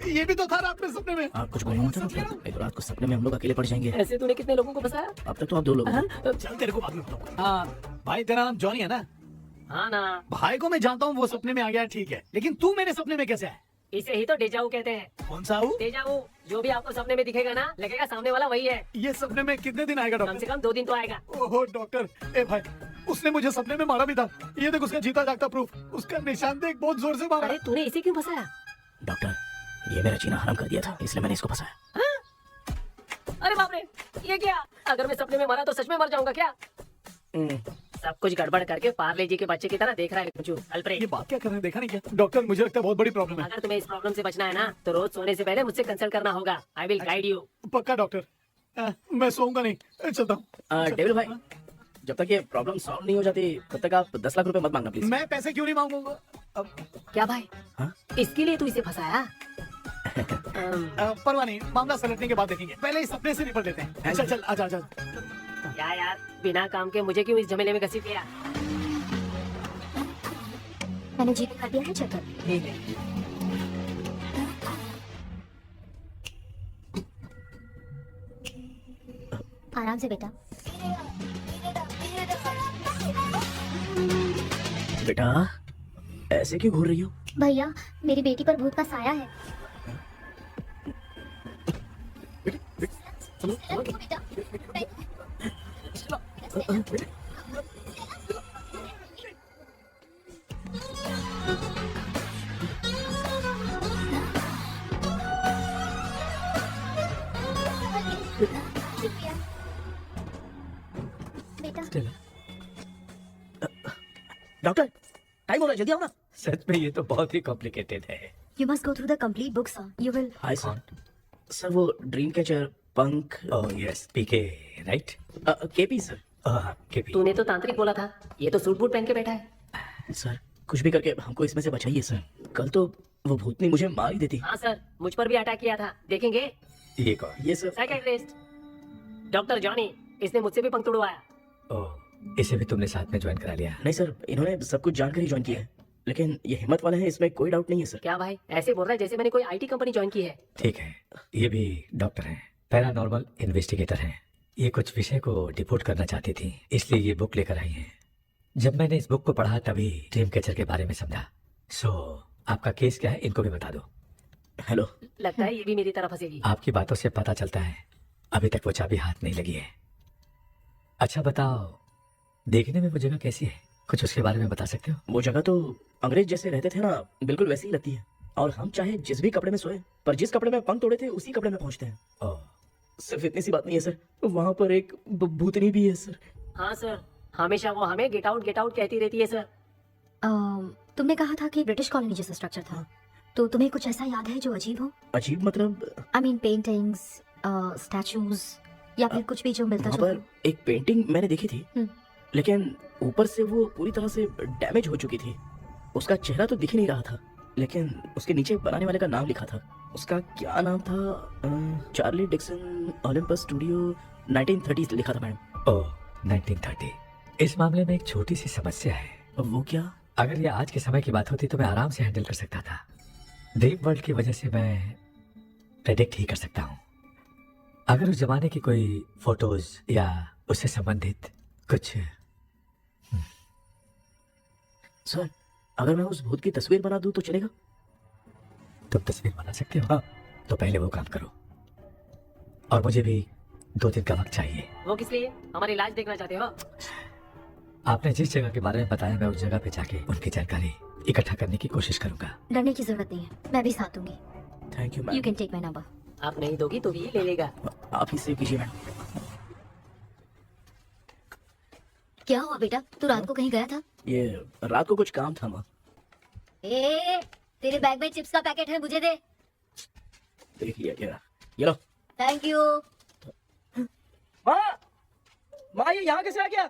ये भी तो था रात में सपने में। आप कुछ बोलो मत, नहीं तो रात को सपने में हम लोग अकेले पड़ जाएंगे। ऐसे तूने कितने लोगों को फंसाया? अब तक तो आप 2 लोग हैं। चल तेरे को बाद में बताऊंगा। हाँ भाई, तेरा नाम जॉनी है ना? हाँ ना। भाई को मैं जानता हूँ, वो सपने में आ गया, ठीक है, लेकिन तू मेरे सपने में कैसे है? इसे ही तो डेजाऊ कहते हैं। कौन सा हूँ? डेजाऊ, जो भी आपको सपने में दिखेगा ना, लगेगा सामने वाला वही है। ये सपने में कितने दिन आएगा कम डॉक्टर? से कम 2 दिन तो आएगा। ओहो डॉक्टर, ए भाई, उसने मुझे सपने में मारा भी था। ये देख उसका जीता जागता प्रूफ, उसका निशान देख, बहुत जोर से मारा। अरे तूने इसे क्यों फंसाया? डॉक्टर, ये मेरा जीना हराम कर दिया था, इसलिए मैंने इसको फंसाया। अरे बाप रे, ये क्या? अगर मैं सपने में मरा तो सच में मर जाऊंगा क्या? सब कुछ गड़बड़ करके पार्ले जी के बच्चे की तरह देख रहा है कुछ अल्फ्रेड। ये बात क्या कर रहे हैं, देखा नहीं क्या? डॉक्टर, मुझे लगता है बहुत बड़ी प्रॉब्लम है। अगर तुम्हें इस प्रॉब्लम से बचना है ना, तो रोज सोने से पहले मुझसे कंसल्ट करना होगा। I will guide you. पक्का डॉक्टर, मैं सोऊंगा नहीं, चलता हूँ। डेविल भाई, जब तक ये प्रॉब्लम सॉल्व नहीं हो जाती तब तक आप 10 लाख रुपए मत मांगना प्लीज। मैं पैसे क्यों नहीं मांगूंगा? अब क्या भाई? हाँ? इसके लिए तू इसे फंसाया? परवाह नहीं, मामला सलटने के बाद देखेंगे, पहले इस सपने से निपट लेते हैं। चल चल, आजा आजा। क्या यार, बिना काम के मुझे क्यों इस झमेले में घसीट लिया? मैंने जीपे कर दिया है, चेक कर। ठीक है। आराम से बेटा। बेटा, ऐसे क्यों घूर रही हो? भैया, मेरी बेटी पर भूत का साया है। बेटा डॉक्टर टाइम हो रहा है, जल्दी आओ ना। सच में ये तो बहुत ही कॉम्प्लिकेटेड है। You must go through the complete book, sir. You will. Hi sir. Sir वो ड्रीम कैचर पंख ओह यस, पीके राइट? KP sir. केपी। तूने तो तांत्रिक बोला था, ये तो सूट बूट पहन के बैठा है। सर कुछ भी करके हमको इसमें से बचाइए सर, कल तो वो भूतनी मुझे मार ही देती। हाँ सर, मुझ पर भी अटैक किया था, देखेंगे। ये कौन? ये सर। साइकियाट्रिस्ट डॉक्टर जॉनी, इसने मुझसे भी पंख तोड़वाया। ओह, इसे भी तुमने साथ में ज्वाइन करा लिया? नहीं सर, इन्होंने सब कुछ जानकर ही ज्वाइन किया है, लेकिन ये हिम्मत वाले हैं, इसमें कोई डाउट नहीं है सर। क्या भाई ऐसे बोल रहा है जैसे मैंने कोई आईटी कंपनी ज्वाइन की है। ठीक है, ये भी डॉक्टर हैं, पैरानॉर्मल इन्वेस्टिगेटर हैं। ये कुछ विषय को डिपोर्ट करना चाहती थी, इसलिए ये बुक लेकर आई हैं। जब मैंने इस बुक को पढ़ा तभी ड्रीम कैचर के बारे में समझा। सो आपका केस क्या है, इनको भी बता दो। हेलो। लगता है ये भी मेरी तरफ फंसेगी। आपकी बातों से पता चलता है अभी तक वो चाबी हाथ नहीं लगी है। अच्छा बताओ, देखने में वो जगह कैसी है, कुछ उसके बारे में बता सकते हो? वो जगह तो अंग्रेज जैसे रहते थे ना, बिल्कुल वैसी ही लगती है। और हम चाहे जिस भी कपड़े में सोए, पर जिस कपड़े में पंख तोड़े थे उसी कपड़े में पहुंचते हैं। ओह, सिर्फ इतनी सी बात नहीं है सर, वहाँ पर एक भूतनी भी है सर। हाँ सर, हमेशा वो हमें गेट आउट कहती रहती है सर। तुमने कहा था कि ब्रिटिश कॉलोनी जैसा स्ट्रक्चर था, तो तुम्हें कुछ ऐसा याद है जो अजीब हो? अजीब मतलब? आई मीन पेंटिंग्स, स्टैचूज या फिर कुछ भी जो मिलता वहाँ जुलता पर एक पेंटिंग मैंने देखी थी, लेकिन ऊपर से वो पूरी तरह से डैमेज हो चुकी थी। उसका चेहरा तो दिख ही नहीं रहा था, लेकिन उसके नीचे बनाने वाले का नाम लिखा था। उसका क्या नाम था? चार्ली डिक्सन ओलंपस स्टूडियो 1930 लिखा था मैडम। ओह 1930। इस मामले में एक छोटी सी समस्या है। वो क्या? अगर ये आज के समय की बात होती तो मैं आराम से हैंडल कर सकता था। ड्रीम वर्ल्ड की वजह से मैं प्रेडिक्ट ही कर सकता हूँ। अगर उस जमाने की कोई फोटोज या उससे संबंधित कुछ। सर अगर मैं उस भूत की तस्वीर बना दूं तो चलेगा? तुम तस्वीर बना सकते हो? हाँ। तो पहले वो काम करो, और मुझे भी 2 दिन का वक्त चाहिए। वो किस लिए? हमारी इलाज देखना चाहते हो? आपने जिस जगह के बारे में बताया, मैं उस जगह पे जाके उनकी जानकारी इकट्ठा करने की कोशिश करूंगा। डरने की जरूरत नहीं है, मैं भी साथ दूंगी। Thank you you ma'am. Can take my number. आप नहीं दोगी तो भी ले लेगा। आप ही सेव कीजिए मैडम। क्या हुआ बेटा, तू रात को कहीं गया था? ये रात को कुछ काम था माँ। ए, तेरे बैग में चिप्स का पैकेट है, मुझे दे। देख लिया क्या? ये लो। Thank you. माँ ये यहाँ कैसे आ गया?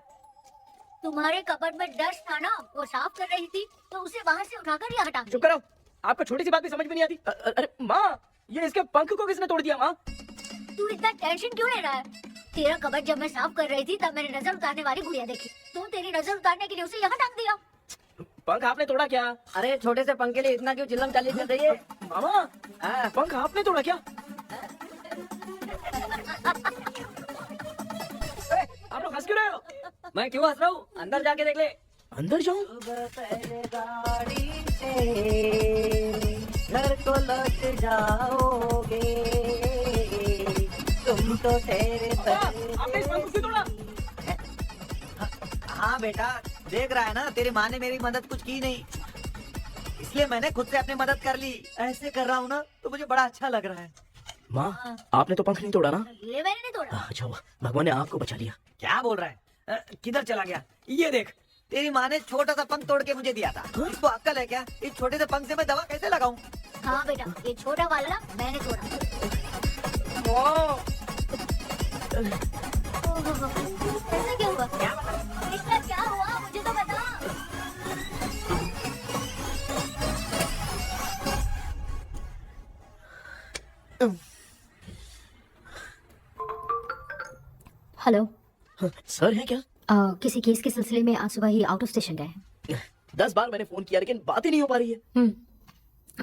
तुम्हारे कबर्ड में डस्ट था ना, वो साफ कर रही थी तो उसे वहाँ से उठाकर यहाँ हटा चुप करो, आपको छोटी सी बात भी समझ में नहीं आती। अरे माँ, ये इसके पंख को किसने तोड़ दिया माँ? तू इतना टेंशन क्यों ले रहा है? तेरा कबर्ड जब मैं साफ कर रही थी तब मैंने नजर उतारने वाली गुड़िया देखी, तो तेरी नजर उतारने के लिए उसे यहाँ टांग दिया। पंख आपने तोड़ा क्या? अरे छोटे से पंख के लिए इतना क्यों चिल्लम चाली चल रही है? मामा पंख आपने तोड़ा क्या? आप लोग हंस क्यों रहे हो? मैं क्यों हंस रहा हूँ? अंदर जाके देख ले। अंदर जाऊं? घर को लौट जाओगे तुम तो ठहरे। आपने इस पंख को क्यों तोड़ा? हाँ बेटा, देख रहा है ना, तेरी माँ ने मेरी मदद कुछ की नहीं, इसलिए मैंने खुद से अपनी मदद कर ली। ऐसे कर रहा हूँ ना तो मुझे बड़ा अच्छा लग रहा है। माँ आपने तो पंख नहीं तोड़ा ना? ये मैंने नहीं तोड़ा। अच्छा हुआ, भगवान ने आपको बचा लिया। क्या बोल रहा है? किधर चला गया? ये देख, तेरी माँ ने छोटा सा पंख तोड़ के मुझे दिया था। इसको अक्ल है क्या? इस छोटे से पंख से मैं दवा कैसे लगाऊं? हाँ बेटा, ये छोटा वाला मैंने तोड़ा। ऐसा क्या हुआ? इसका क्या हुआ मुझे तो बता। हेलो। सर है क्या? किसी केस के सिलसिले में आज सुबह ही आउट ऑफ स्टेशन गए हैं। 10 बार मैंने फोन किया लेकिन बात ही नहीं हो पा रही है।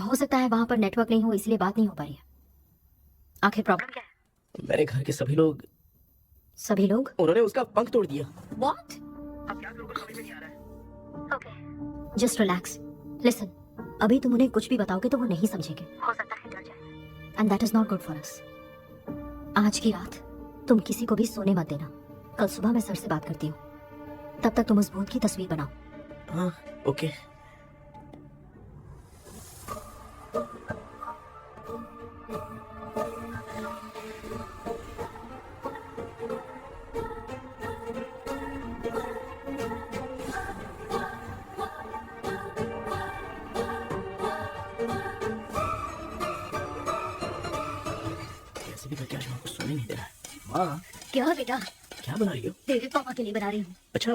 हो सकता है वहाँ पर नेटवर्क नहीं हो, इसलिए बात नहीं हो पा रही है। आखिर प्रॉब्लम क्या है? मेरे घर के सभी लोग उन्होंने उसका पंख तोड़ दिया। What? Okay. Just relax. Listen. अभी तुम उन्हें कुछ भी बताओगे तो वो नहीं समझेंगे। हो सकता है डर जाए। And that is not good for us. आज की रात तुम किसी को भी सोने मत देना। कल सुबह मैं सर से बात करती हूँ। तब तक तुम उस भूत की तस्वीर बनाओ। हाँ, ओके। भी करके आज आपको सोने नहीं दे रहा है। माँ क्या बेटा? क्या बना रही हो? तेरे पापा के लिए बना रही हूँ। अच्छा,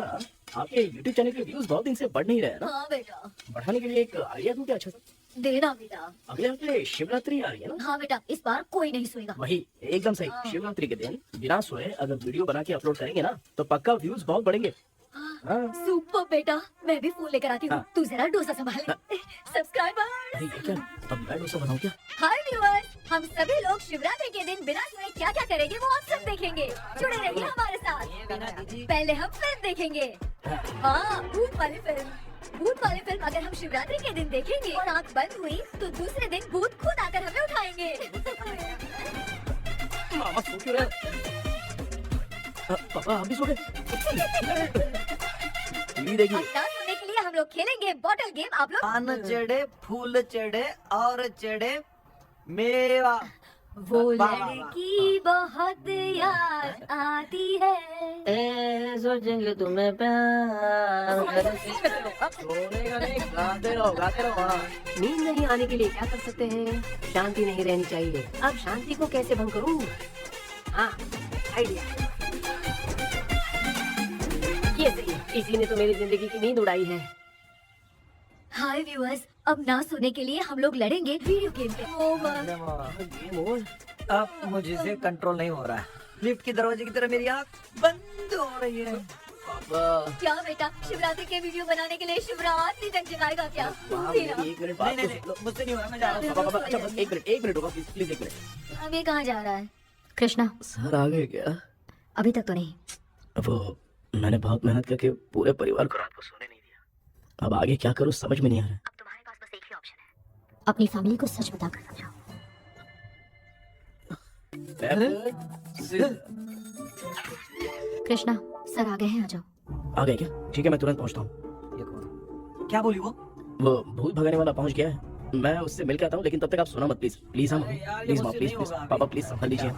आपके YouTube चैनल के व्यूज बहुत दिन से बढ़ नहीं रहे हैं ना? हाँ बेटा। बढ़ाने के लिए एक आइडिया दूं क्या अच्छा सा? देना बेटा। अगले हफ्ते शिवरात्रि आ रही है ना? हाँ बेटा, इस बार कोई नहीं सोएगा। वही एकदम सही। शिवरात्रि के दिन बिना सोए अगर वीडियो बना के अपलोड करेंगे ना तो पक्का व्यूज बहुत बढ़ेंगे। हाँ। सुपर बेटा, मैं भी फूल लेकर आती हूँ। हाँ। तू जरा डोसा संभाल ले। सब्सक्राइबर। अरे ये क्या? अब मैं डोसा बनाऊं क्या? हाय व्यूअर्स, हम सभी लोग शिवरात्रि के दिन बिना सोए क्या क्या करेंगे वो आप सब देखेंगे। जुड़े रहिए हमारे साथ। पहले हम फिल्म देखेंगे। हाँ, भूत वाली फिल्म। भूत वाली फिल्म अगर हम शिवरात्रि के दिन देखेंगे और आँख बंद हुई तो दूसरे दिन भूत खुद आकर हमें उठाएंगे। मामा सो क्यों रहे? पापा आप भी सो गए? टीवी देखिए। अब ना सोने के लिए हम लोग खेलेंगे बॉटल गेम। आप लोग पान चढ़े, फूल चढ़े और चढ़े मेवा। वो वाह, वाह, वाह। लड़की बहुत याद आती है। सोचेंगे तुम्हें प्यार सोने का नहीं, गाते रहो हाँ। नींद नहीं आने के लिए क्या कर सकते हैं? शांति नहीं रहनी चाहिए। अब शांति को कैसे भंग करूं? हाँ, आइडिया। ये सही है। इसी ने तो मेरी जिंदगी की नींद उड़ाई है। हाय व्यूअर्स, अब ना सोने के लिए हम लोग लड़ेंगे वीडियो गेम पे। Game over. अब मुझसे कंट्रोल नहीं हो रहा है। लिफ्ट के दरवाजे की तरह मेरी आँख बंद हो रही है। पापा क्या बेटा, शिवरात्रि के वीडियो बनाने के लिए शिवरात्रि तक जगाएगा क्या? तेरा। एक मिनट नहीं नहीं नहीं, मुझसे नहीं हो रहा, मैं जा रहा हूँ। पापा अच्छा बस एक मिनट होगा प्लीज एक मिनट। अब ये कहाँ जा रहा है? कृष्णा, सर आ गए क्या? अभी तक तो नहीं। वो मैंने बहुत मेहनत करके पूरे परिवार को रात को सोने नहीं दिया। अब आगे क्या करूं समझ में नहीं आ रहा। अब तुम्हारे पास बस एक ही ऑप्शन है, अपनी फैमिली को सच बताकर समझाओ। कृष्णा, सर आ गए हैं, आ जाओ। आ गए क्या? ठीक है मैं तुरंत पहुंचता हूँ। ये कौन? क्या बोली वो? भूत भगाने वाला पहुंच गया है। मैं उससे मिल के आता हूँ लेकिन तब तक आप सोना मत प्लीज। प्लीज हम अरे यार, ये प्लीज माँ मुझसे प्लीज नहीं प्लीज होगा पापा अभी। प्लीज संभाल लीजिए।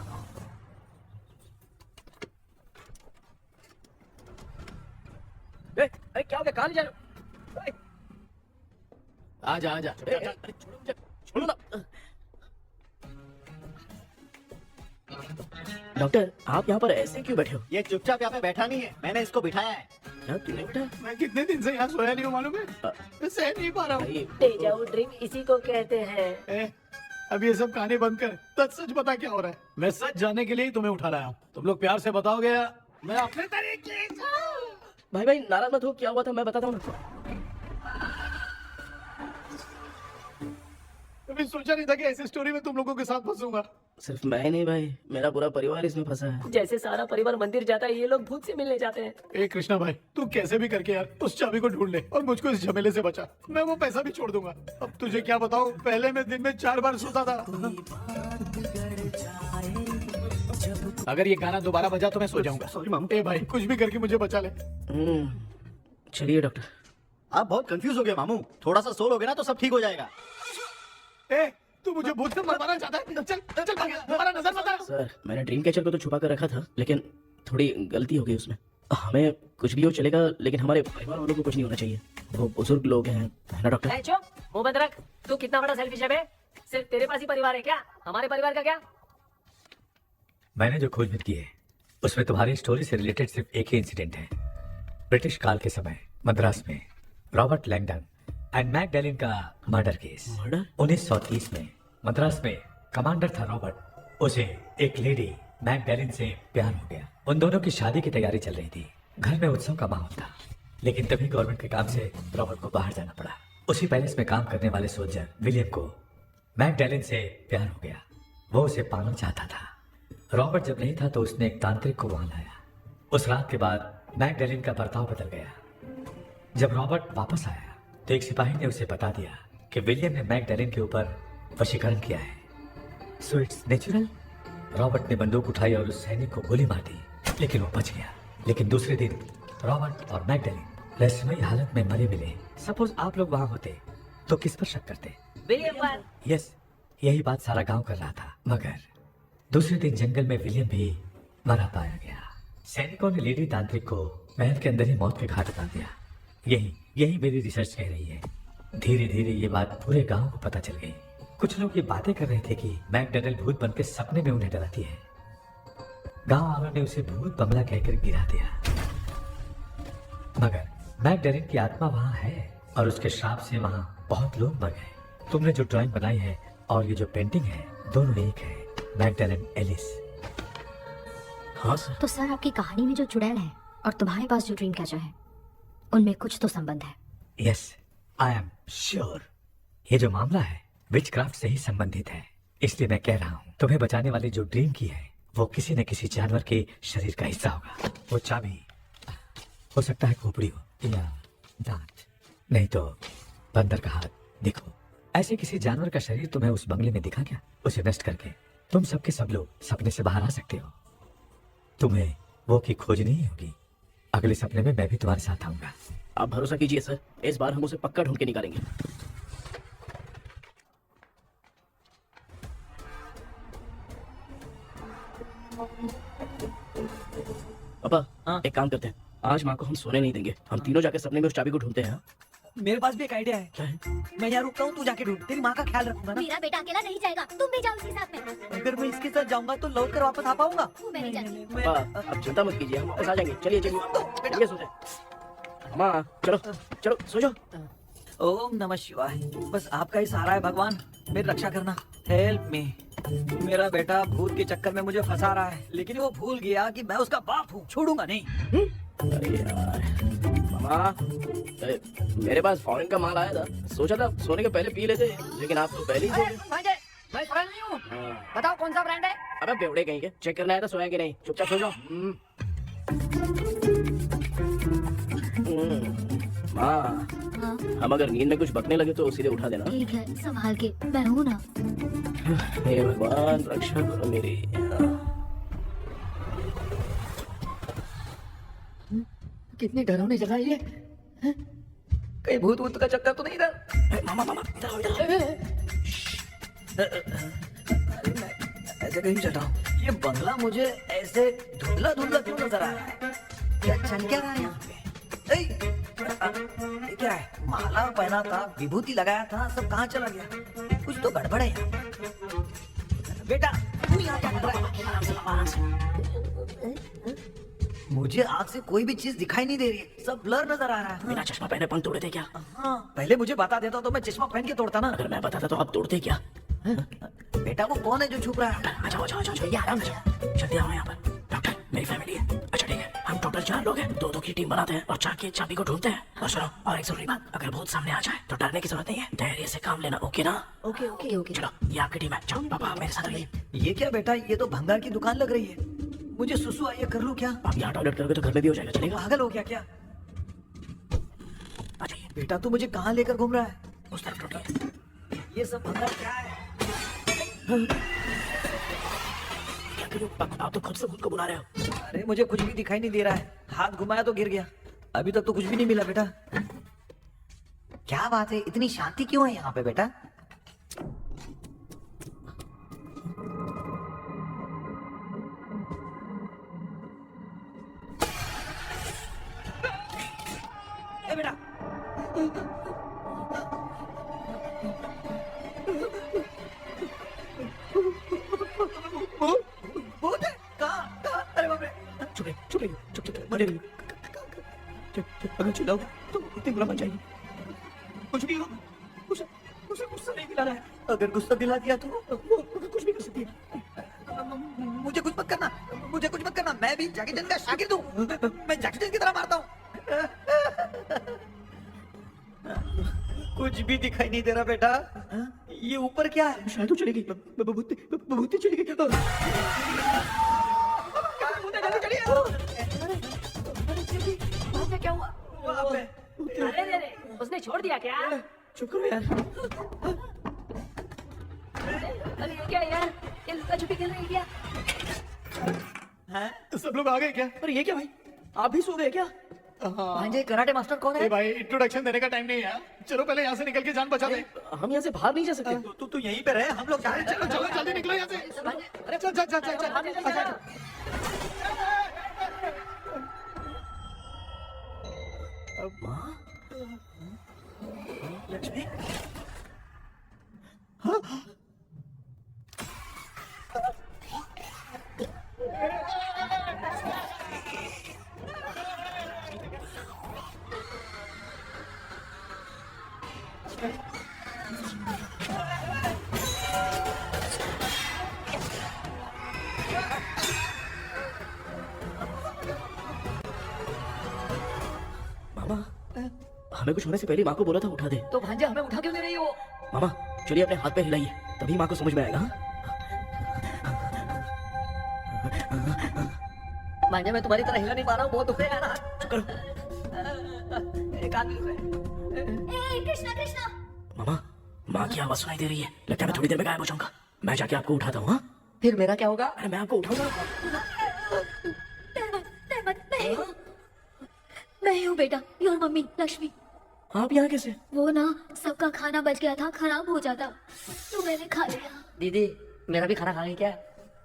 अरे क्या हो गया? कहाँ ले जा रहे हो? आजा आजा। अरे छोड़ो मुझे, छोड़ो ना। डॉक्टर आप यहाँ पर ऐसे क्यों बैठे हो? ये चुपचाप यहाँ पे बैठा नहीं है, मैंने इसको बिठाया है। क्या तूने बैठा? मैं कितने दिन से यहाँ सोया नहीं हूँ मालूम है? मैं सह नहीं पा रहा हूँ। भाई डेजाऊ ड्रीम इसी को कहते हैं। ए, अब ये सब कहानी बंद कर, सच बता क्या हो रहा है। मैं सच जानने के लिए ही तुम्हें उठा रहा हूँ। तुम लोग प्यार से बताओगे या मैं अपने तरीके से। भाई नाराज मत हो। क्या हुआ था मैं बताता हूँ ना। कभी सोचा नहीं था कि ऐसी स्टोरी में तुम लोगों के साथ फंसूंगा। सिर्फ मैं ही नहीं भाई, मेरा पूरा परिवार इसमें फंसा है। जैसे सारा परिवार मंदिर जाता है, ये लोग भूत से मिलने जाते हैं। ए कृष्णा भाई, तू कैसे भी करके यार उस चाबी को ढूंढ ले और मुझको इस झमेले से बचा। मैं वो पैसा भी छोड़ दूंगा। अब तुझे क्या बताऊं, पहले मैं दिन में 4 बार सोता था। अगर ये गाना दोबारा बजा तो मैं सो जाऊंगा। सॉरी मामू। ए भाई कुछ भी करके मुझे बचा ले। चलिए डॉक्टर। आप बहुत कंफ्यूज हो गए मामू, थोड़ा सा सो लोगे ना तो सब ठीक हो जाएगा। ए तू मुझे भूत से मरवाना चाहता है? चल चल भाग, दोबारा नजर मत आ। सर मैंने ड्रीम कैचर को तो छुपा कर रखा था लेकिन थोड़ी गलती हो गई उसमें। हमें कुछ भी हो चलेगा लेकिन हमारे परिवार वालों को कुछ नहीं होना चाहिए। वो बुजुर्ग लोग हैं, है ना डॉक्टर? ए, चुप, मुंह बंद रख। तू कितना बड़ा सेल्फिश है बे? सिर्फ तेरे पास ही परिवार है क्या? हमारे परिवार का क्या? मैंने जो खोजबीन की है उसमें तुम्हारी स्टोरी से रिलेटेड सिर्फ एक ही इंसिडेंट है। ब्रिटिश काल के समय मद्रास में रॉबर्ट लैंगडन एंड मैकडैलिन का मर्डर केस। मर्डर? 1930 में मद्रास में कमांडर था रॉबर्ट। उसे एक लेडी मैकडैलिन से प्यार हो गया। उन दोनों की शादी की तैयारी चल रही थी। घर में उत्सव का माहौल था लेकिन तभी गवर्नमेंट के काम से रॉबर्ट को बाहर जाना पड़ा। उसी पैलेस में काम करने वाले सोल्जर विलियम को मैकडैलिन से प्यार हो गया। वो उसे पाना चाहता था। रॉबर्ट जब नहीं था तो उसने एक तांत्रिक को वहां लाया। उस रात के बाद मैकडैलिन का बर्ताव बदल गया। जब रॉबर्ट वापस आया तो एक सिपाही ने उसे बता दिया कि विलियम ने मैकडैलिन के ऊपर वशीकरण किया है। So it's natural. रॉबर्ट ने बंदूक उठाई और उस सैनिक को गोली मार दी लेकिन वो बच गया। लेकिन दूसरे दिन रॉबर्ट और मैकडैलिन रहस्यमयी हालत में मरे मिले। सपोज आप लोग वहां होते तो किस पर शक करते? विलियम पर। यस, यही बात सारा गांव कर रहा था। मगर दूसरे दिन जंगल में विलियम भी मरा पाया गया। सैनिकों ने लेडी तांत्रिक को महल के अंदर ही मौत के घाट उतार दिया। यही मेरी रिसर्च कह रही है। धीरे धीरे ये बात पूरे गांव को पता चल गई। कुछ लोग ये बातें कर रहे थे कि मैकडर्नल भूत बनकर सपने में उन्हें डराती है। गांव वालों ने उसे भूत बंगला कहकर गिरा दिया, मगर मैकडर्नल की आत्मा वहां है और उसके श्राप से वहां बहुत लोग मर गए। तुमने जो ड्राइंग बनाई है और ये जो पेंटिंग है, दोनों एक है। मैकडर्नल एलिस। हाँ सर। तो सर, आपकी कहानी में जो चुड़ैल है और तुम्हारे पास जो ड्रीम कैचर है, उनमें कुछ तो संबंध है। Yes, I am sure. ये जो मामला है विचक्राफ्ट से ही संबंधित है, इसलिए मैं कह रहा हूँ तुम्हें बचाने वाली जो ड्रीम की है वो किसी न किसी जानवर के शरीर का हिस्सा होगा। वो चाबी हो सकता है खोपड़ी हो या दांत, नहीं तो बंदर का हाथ। देखो, ऐसे किसी जानवर का शरीर तुम्हें उस बंगले में दिखा क्या? उसे नष्ट करके तुम सबके सब लोग सपने से बाहर आ सकते हो। तुम्हें वो की खोज नहीं होगी। अगले सपने में मैं भी तुम्हारे साथ आऊंगा। आप भरोसा कीजिए सर, इस बार हम उसे पक्का ढूंढ के निकालेंगे। पापा, हाँ? एक काम करते हैं, आज माँ को हम सोने नहीं देंगे। हम तीनों जाके सपने में उस चाबी को ढूंढते हैं। मेरे पास भी एक आइडिया है। क्या है? मैं यहाँ रुकता हूँ, तू जाके ढूंढ। तेरी माँ का ख्याल रखूंगा ना। मेरा बेटा अकेला नहीं जाएगा, तुम भी जाओ उसके साथ में। अगर मैं इसके साथ जाऊंगा तो लौट कर वापस आ पाऊंगा? वो मैं नहीं जाती। पापा, आप चिंता मत कीजिए, हम वापस आ जाएंगे। चलिए चलिए, चलिए सोते हैं। माँ, चलो चलो सो जाओ। ओम नमः शिवाय। बस आपका ही सहारा है भगवान, मेरी रक्षा करना। Help me. मेरा बेटा भूत के चक्कर में मुझे फंसा रहा है, लेकिन वो भूल गया कि मैं उसका बाप हूँ। छोड़ूंगा नहीं। अरे यार मामा, अरे, मेरे पास फॉरेन का माल आया था, सोचा था सोने के पहले पी लेते, लेकिन आप तो पहले ही सो गए। मैं सोया नहीं हूँ। हाँ। बताओ कौन सा ब्रांड है? अबे बेवड़े कहीं के, चेक करना है तो सोया कि नहीं, चुपचाप सो जाओ। माँ, हाँ, हम अगर नींद में कुछ बकने लगे तो सीधे उठा देना। ठीक है, संभाल के। मैं हूँ ना। हे भगवान, रक्षा करो मेरी। कितनी डरावनी जगह ये है? कहीं भूत वूत का चक्कर तो नहीं इधर? मामा मामा, इधर आओ, इधर आओ। ऐसे कहीं चढ़ा हूँ। ये बंगला मुझे ऐसे धुंधला धुंधला क्यों नजर आ रहा है? क्या चल क्या रहा है यहाँ पे? ऐ, ये क्या है? माला पहना था, विभूति लगाया था, सब कहाँ चला गया? कुछ तो गड़बड़ है यहाँ। बेटा, तू यहाँ क्या कर रहा है? मुझे आग से कोई भी चीज दिखाई नहीं दे रही है, सब ब्लर नजर आ रहा है। बिना चश्मा पहने पंख तोड़े थे क्या? हाँ, पहले मुझे बता देता तो मैं चश्मा पहन के तोड़ता ना। अगर मैं बताता तो आप तोड़ते क्या? बेटा, वो कौन है जो छुप रहा है? आ जाओ आ जाओ आ जाओ, ये आराम से जल्दी आओ यहाँ पर। डॉक्टर, मेरी फैमिली है। अच्छा ठीक है, हम टोटल 4 लोग हैं, 2-2 की टीम बनाते हैं और जाके चाबी को ढूंढते हैं। और सुनो, और एक जरूरी बात, अगर भूत सामने आ जाए तो डरने की जरूरत नहीं है, धैर्य से काम लेना। ओके ना? Okay okay okay. चलो, ये आपकी टीम है। चलो पापा, मेरे साथ रहिए। ये क्या बेटा, ये तो भंगार की दुकान लग रही है। मुझे सुसु आई है, कर लूं क्या? आप यहाँ टॉयलेट करोगे तो घर में भी हो जाएगा, चलेगा? पागल हो गया क्या? आ जाइए, बेटा, तू मुझे कहाँ लेकर घूम रहा है? उस तरफ ढूंढिए। ये सब भंगार क्या है? क्या करूं? आप तो खुद से खुद को बुला रहे हो। अरे मुझे कुछ भी दिखाई नहीं दे रहा है, हाथ घुमाया तो गिर गया। अभी तक तो कुछ भी नहीं मिला बेटा। क्या बात है, इतनी शांति क्यों है यहाँ पे बेटा? ए बेटा, भूत है? कहाँ कहाँ? अरे बाप रे! चुप रहिए, चुप रहिए, चुप चुप मरे रहिए। अगर चिल्लाओगे तो इतनी बुरा मच जाएगी। कुछ भी हो, उसे गुस्सा नहीं दिलाना है। अगर गुस्सा दिला दिया तो वो कुछ भी कर सकती है। मुझे कुछ मत करना, मुझे कुछ मत करना। मैं भी जैकी चैन का शागिर्द हूँ, मैं जैकी चैन की तरह मारता हूँ। कुछ भी दिखाई नहीं दे रहा बेटा। ये ऊपर क्या है? शायद तो चली गई, भूती चली गई। क्या हुआ? वहाँ पे। अरे उसने छोड़ दिया क्या? चुप करो यार। अरे ये क्या यार, ये लुका छुपी खेल रही है क्या? हैं? सब लोग आ गए क्या? अरे ये क्या भाई, आप भी सो गए क्या? भांजे, कराटे मास्टर कौन ए है? भाई, इंट्रोडक्शन देने का टाइम नहीं है। चलो पहले यहाँ से निकल के जान बचा दे। हम यहाँ से बाहर नहीं जा सकते। तू यहीं पे रहे, हम लोग जा रहे हैं। चलो चलो जल्दी निकलो यहाँ से। अरे चल चल चल चल चल चल। लक्ष्मी, हाँ? मामा हमें कुछ होने से पहले माँ को बोला था उठा दे। तो भांजा हमें उठा क्यों दे रही हो? मामा चलिए अपने हाथ पे हिलाइए, तभी माँ को समझ में आएगा। हाँ? भांजा मैं तुम्हारी तरह हिला नहीं पा रहा हूँ, बहुत दुख रहा है यार। चुप करो। एक आदमी है। ए कृष्णा कृष्णा, मामा माँ की आवाज सुनाई दे रही है, लगता है मैं थोड़ी देर में गायब हो जाऊंगा। मैं जाके आपको उठाता हूँ। हाँ फिर मेरा क्या होगा? अरे मैं आपको उठाऊंगा। मैं ही हूँ बेटा, योर मम्मी लक्ष्मी। आप यहाँ कैसे? वो ना सबका खाना बच गया था, खराब हो जाता तो मैंने खा लिया। दीदी मेरा भी खाना खाएंगे क्या?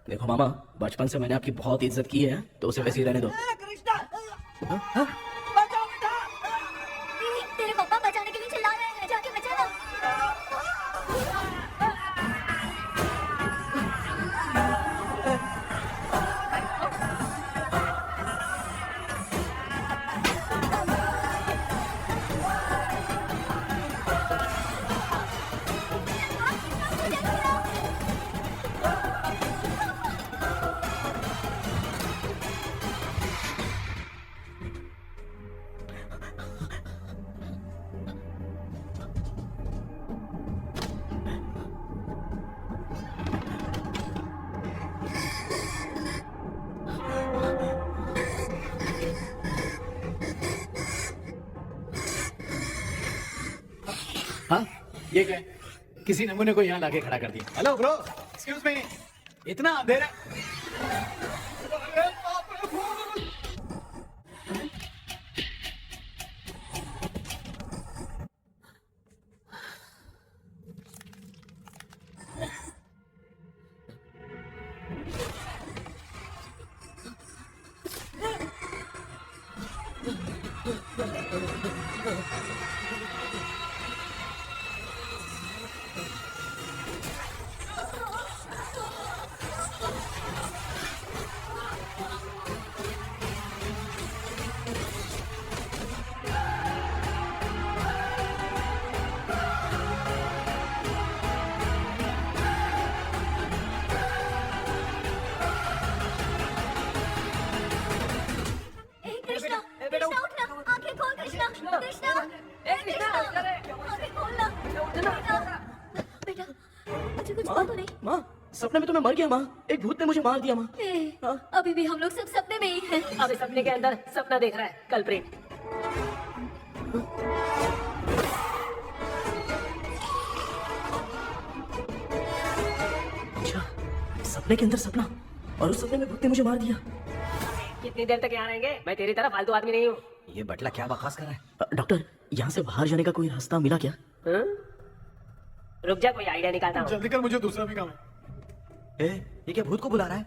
देखो मामा, बचपन से मैंने आपकी बहुत इज्जत की है, तो उसे वैसे ही रहने दो। तेरे पापा बचाने के लिए चिल्ला रहे हैं, जाके बचा लो। हाँ ये क्या है? किसी नमूने को यहाँ लाके खड़ा कर दिया। हेलो ब्रो, एक्सक्यूज मी, इतना अंधेरा। कृष्णा कृष्णा उठना, आंखें खोल कृष्णा कृष्णा कृष्णा, आंखें खोलना बेटा, मुझे कुछ हुआ तो नहीं? माँ सपने में तो मैं मर गया माँ, एक भूत ने मुझे मार दिया माँ। अभी भी हम लोग सब सपने में ही हैं। अब इस सपने के अंदर सपना देख रहा है कल्प्रिट। अच्छा सपने के अंदर सपना, और उस सपने में भूत ने मुझे मार दिया। कितनी देर तक यहाँ रहेंगे? मैं तेरी तरह फालतू आदमी नहीं हूँ। ये बटला क्या बकवास कर रहा है? डॉक्टर यहाँ से बाहर जाने का कोई रास्ता मिला क्या? हाँ? रुक जा, कोई आइडिया निकालता हूँ। जल्दी कर, मुझे दूसरा भी काम है। ये क्या भूत को बुला रहा है?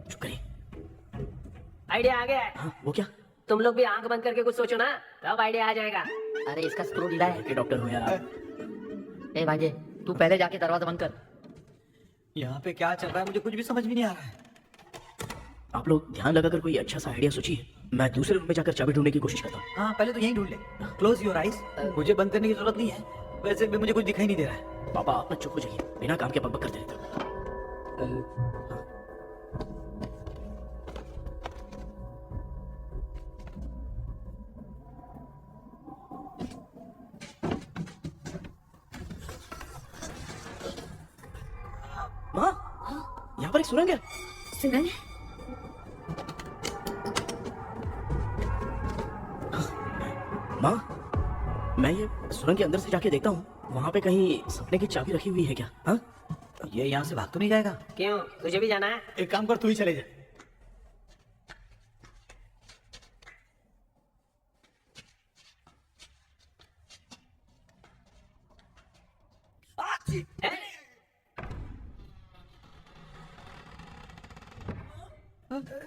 चुप करिए। आइडिया आ गया है। हाँ वो क्या? तुम लोग भी आंख बंद करके कुछ सोचो ना, तब आइडिया आ जाएगा। अरे इसका स्क्रू ढीला है। ये डॉक्टर हो यार। ए भांजे तू पहले जाके दरवाजा बंद कर। यहाँ पे क्या चल रहा है मुझे कुछ भी समझ में नहीं आ रहा है। आप लोग ध्यान लगाकर कोई अच्छा सा आइडिया सोचिए, मैं दूसरे रूम में जाकर चाबी ढूंढने की कोशिश करता हूँ। हाँ पहले तो यहीं ढूंढ ले। Close your eyes. मुझे बंद करने की जरूरत नहीं है, वैसे भी मुझे कुछ दिखाई नहीं दे रहा है। पापा आप ना चुप हो जाइए, बिना काम के बकबक करते रहते हो। माँ यहाँ पर एक सुरंग है। सुरंग? माँ मैं ये सुरंग के अंदर से जाके देखता हूँ, वहाँ पे कहीं सपने की चाबी रखी हुई है क्या? हाँ ये यहाँ से भाग तो नहीं जाएगा? क्यों, तुझे भी जाना है? एक काम कर, तू ही चले जा।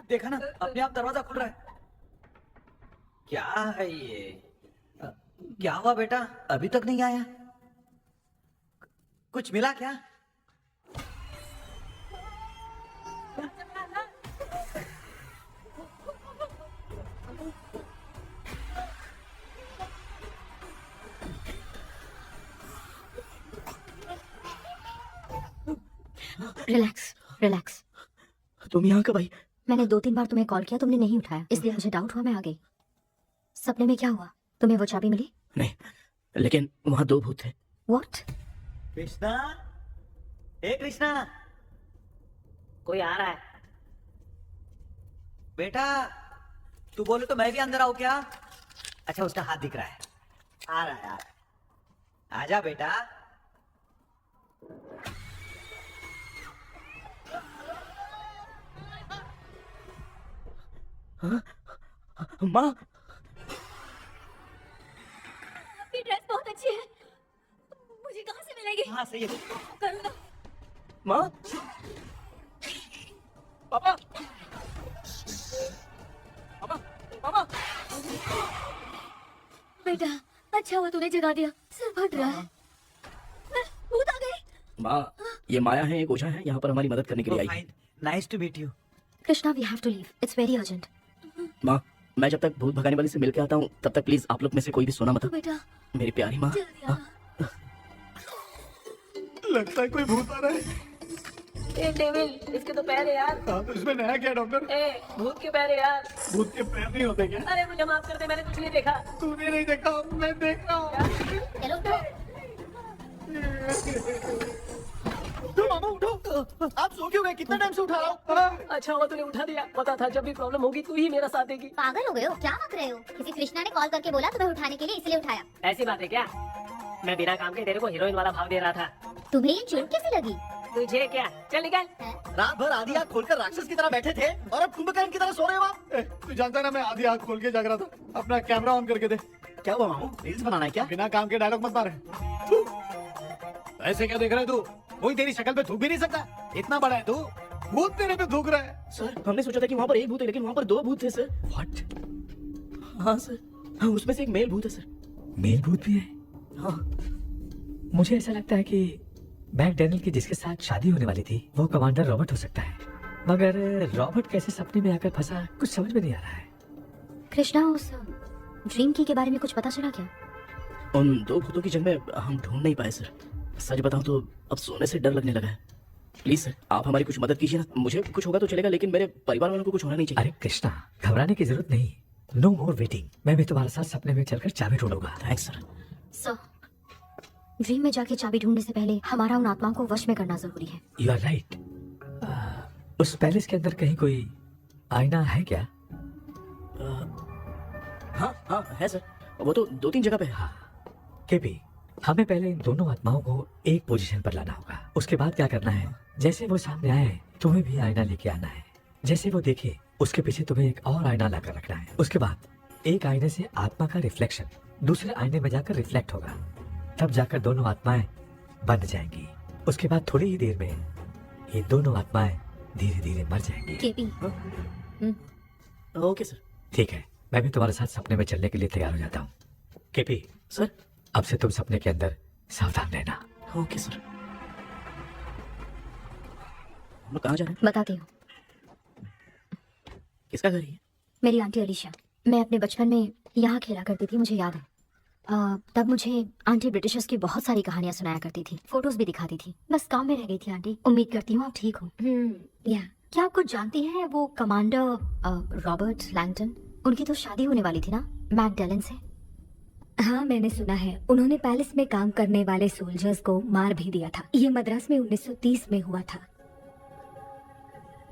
देखा ना, अपने आप दरवाजा खुल रहा है। क्या है ये? क्या हुआ बेटा, अभी तक नहीं आया? कुछ मिला क्या? Relax relax. तुम यहाँ कब आई? मैंने 2-3 बार तुम्हें कॉल किया, तुमने नहीं उठाया, इसलिए मुझे डाउट हुआ, मैं आ गई। सपने में क्या हुआ? तुम्हें वो चाबी मिली? नहीं, लेकिन वहाँ 2 भूत थे। व्हाट? कृष्णा, ए कृष्णा, कोई आ रहा है। बेटा तू बोले तो मैं भी अंदर आऊं क्या? अच्छा उसका हाथ दिख रहा है, आ रहा है, आ रहा है। आजा बेटा। माँ, आपकी ड्रेस बहुत अच्छी है, मुझे कहाँ से मिलेगी? हाँ सही है। करुणा, माँ, पापा, पापा, पापा। बेटा अच्छा हुआ तूने जगा दिया, सिर फट रहा है। भूत आ गई। माँ, ये माया है, एक ओझा है, यहाँ पर हमारी मदद करने के लिए आई है। Fine, nice to meet you. Krishna, we have to leave, it's very urgent. माँ, मैं जब तक भूत भगाने वाली से मिलके आता हूँ तब तक प्लीज आप लोग में से कोई भी सोना मत। बेटा मेरी प्यारी माँ। जल्दी आ। लगता है कोई भूत आ रहा है। ए डेविल, इसके तो पैर है यार। हाँ, तो इसमें नया क्या डॉक्टर? ए भूत के पैर है यार। भूत के पैर नहीं होते क्या? अरे मुझे माफ कर दे, मैंने कुछ नहीं देखा। तूने नहीं देखा, मैं देख रहा हूँ। चलो तो उठो मामू उठो, आप सो क्यों गए? कितना टाइम से उठा रहा हूँ। अच्छा हुआ तूने उठा दिया, पता था जब भी प्रॉब्लम होगी तू ही मेरा साथ देगी। पागल हो गए हो क्या? बक रहे हो? किसी कृष्णा ने कॉल करके बोला तुम्हें उठाने के लिए, इसलिए उठाया। ऐसी बात है क्या? मैं बिना काम के तेरे को हीरोइन वाला भाव दे रहा था। तुम्हें ये चुन कैसी लगी? तुझे क्या? चल निकल। रात भर आधी आँख खोलकर राक्षस की तरह बैठे थे और अब कुंभकर्ण की तरह सो रहे हो आप। ए, तू जानता है ना मैं आधी आँख खोल के जाग रहा था। अपना कैमरा ऑन करके दे। क्या हुआ मामू, रील्स बनाना है क्या? बिना काम के डायलॉग मत मारे। थू। ऐसे क्या देख रहा है तू? कोई तेरी शक्ल पे थूक भी नहीं सकता, इतना बड़ा है तू, भूत तेरे पे थूक रहा है। सर, हमने सोचा था कि वहाँ पर एक भूत है लेकिन वहाँ पर 2 भूत थे सर। व्हाट? हाँ सर, हाँ उसमें से एक मेल भूत है सर। मेल भूत भी है? हाँ। मुझे ऐसा लगता है कि मैकडैनियल की जिसके साथ शादी होने वाली थी वो कमांडर रॉबर्ट हो सकता है, मगर रॉबर्ट कैसे सपने में आकर फंसा कुछ समझ में नहीं आ रहा है। कृष्णा, उस ड्रीम की के बारे में कुछ पता चला क्या? उन 2 भूतों की जगह में हम ढूंढ नहीं पाए सर। सच बताऊं तो अब सोने से डर लगने लगा है। प्लीज सर, आप हमारी कुछ मदद कीजिए ना। मुझे कुछ होगा तो चलेगा लेकिन मेरे परिवार वालों को कुछ होना नहीं चाहिए। अरे कृष्णा, घबराने की जरूरत नहीं, नो मोर वेटिंग। मैं भी तुम्हारे साथ सपने में चलकर चाबी ढूंढूंगा। Thanks sir. सर, ड्रीम में जाके चाबी ढूंढने से पहले हमारा उन आत्माओं को वश में करना जरूरी है। You are right. उस पैलेस के अंदर कहीं कोई आईना है क्या? हाँ हाँ है सर, वो तो 2-3 जगह पे है। हाँ केपी, हमें पहले इन दोनों आत्माओं को एक पोजीशन पर लाना होगा। उसके बाद क्या करना है, जैसे वो सामने आए तुम्हें भी आईना लेके आना है। जैसे वो देखे उसके पीछे तुम्हें एक और आईना लाकर रखना है। उसके बाद एक आईने से आत्मा का रिफ्लेक्शन दूसरे आईने में जाकर रिफ्लेक्ट होगा, तब जाकर दोनों आत्माएं बंध जाएंगी। उसके बाद थोड़ी ही देर में ये दोनों आत्माएं धीरे धीरे मर जाएंगी। KP, okay sir. ठीक है, मैं भी तुम्हारे साथ सपने में चलने के लिए तैयार हो जाता हूँ। केपी, सर, अब से तुम सपने के अंदर सावधान रहना। Okay sir. हम लोग कहाँ जा रहे हैं? बताती हूँ। किसका घर है ये? मेरी आंटी अलीशा। मैं अपने बचपन में यहाँ खेला करती थी, मुझे याद है। तब मुझे आंटी ब्रिटिशर्स की बहुत सारी कहानियां सुनाया करती थी, फोटोज भी दिखाती थी। बस काम में रह गई थी आंटी। उम्मीद करती हूँ आप ठीक हो। या क्या आप कुछ जानती हैं वो कमांडर रॉबर्ट लैंगटन? उनकी तो शादी होने वाली थी ना मैकडैलन से। हाँ मैंने सुना है, उन्होंने पैलेस में काम करने वाले सोल्जर्स को मार भी दिया था। ये मद्रास में 1930 में हुआ था।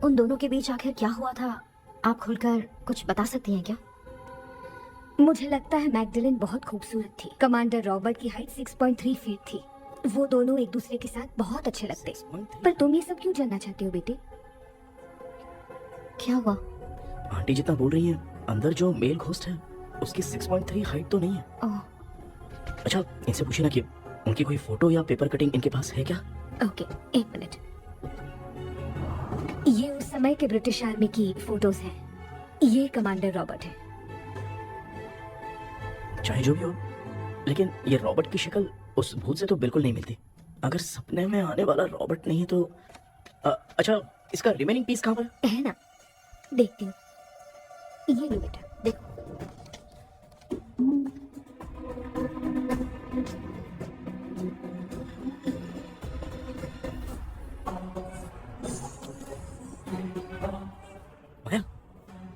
उन दोनों के बीच आखिर क्या हुआ था, आप खुलकर कुछ बता सकती हैं क्या? मुझे लगता है मैकडैलन बहुत खूबसूरत थी। कमांडर रॉबर्ट की हाइट 6.3 फीट थी। वो दोनों एक दूसरे के साथ बहुत अच्छे लगते। पर तुम ये सब क्यों जानना चाहते हो बेटे? क्या हुआ? आंटी जितना बोल रही है, अंदर जो मेल घोस्ट है उसकी 6.3 हाइट तो नहीं है। ओह, अच्छा इनसे पूछिए ना कि उनकी कोई फोटो या पेपर कटिंग इनके पास है क्या? ओके, एक मिनट। ये उस समय के ब्रिटिश आर्मी की फोटोज हैं। ये कमांडर रॉबर्ट है। चाहे जो भी हो, लेकिन ये रॉबर्ट की शक्ल उस भूत से तो बिल्कुल नहीं मिलती। अगर सपने में आने वाला रॉबर्ट नहीं तो अच्छा इसका रिमेनिंग पीस कहाँ पर है ना, देखती हूँ। ये लो बेटा, देखो।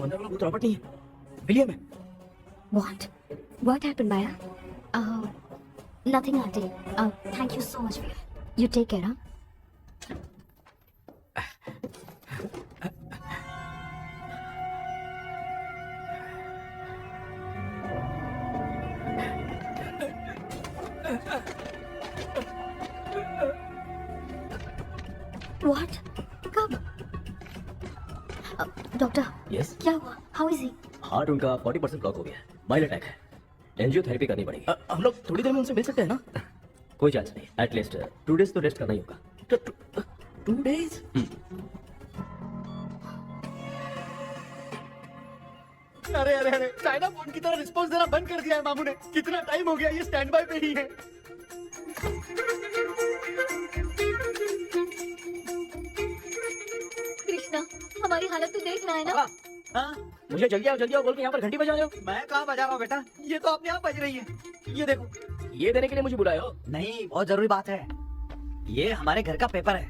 वो अंदर वाला भूत रॉबर्ट नहीं है, विलियम है। What? What happened, Maya? Nothing, Auntie. Thank you so much for it. You take care, huh? What? Come. Doctor, yes, क्या हुआ? How is he? हार्ट उनका 40% ब्लॉक हो गया है, माइल्ड अटैक है, एंजियोथेरेपी करनी पड़ेगी। हम लोग थोड़ी देर में उनसे मिल सकते हैं ना? कोई चांस नहीं, एटलीस्ट 2 डेज तो रेस्ट करना ही होगा। 2 days? अरे अरे अरे, चाइना फोन की तरह रिस्पॉन्स देना बंद कर दिया है मामू ने। कितना टाइम हो गया ये स्टैंड बाय पे ही है। कृष्णा, हमारी हालत तो देख रहा है ना? हाँ, मुझे जल्दी आओ बोल के यहाँ पर घंटी बजा रहे हो। मैं कहाँ बजा रहा हूँ बेटा, ये तो अपने आप बज रही है। ये देखो। ये देने के लिए मुझे बुलाए हो? नहीं, बहुत जरूरी बात है। ये हमारे घर का पेपर है।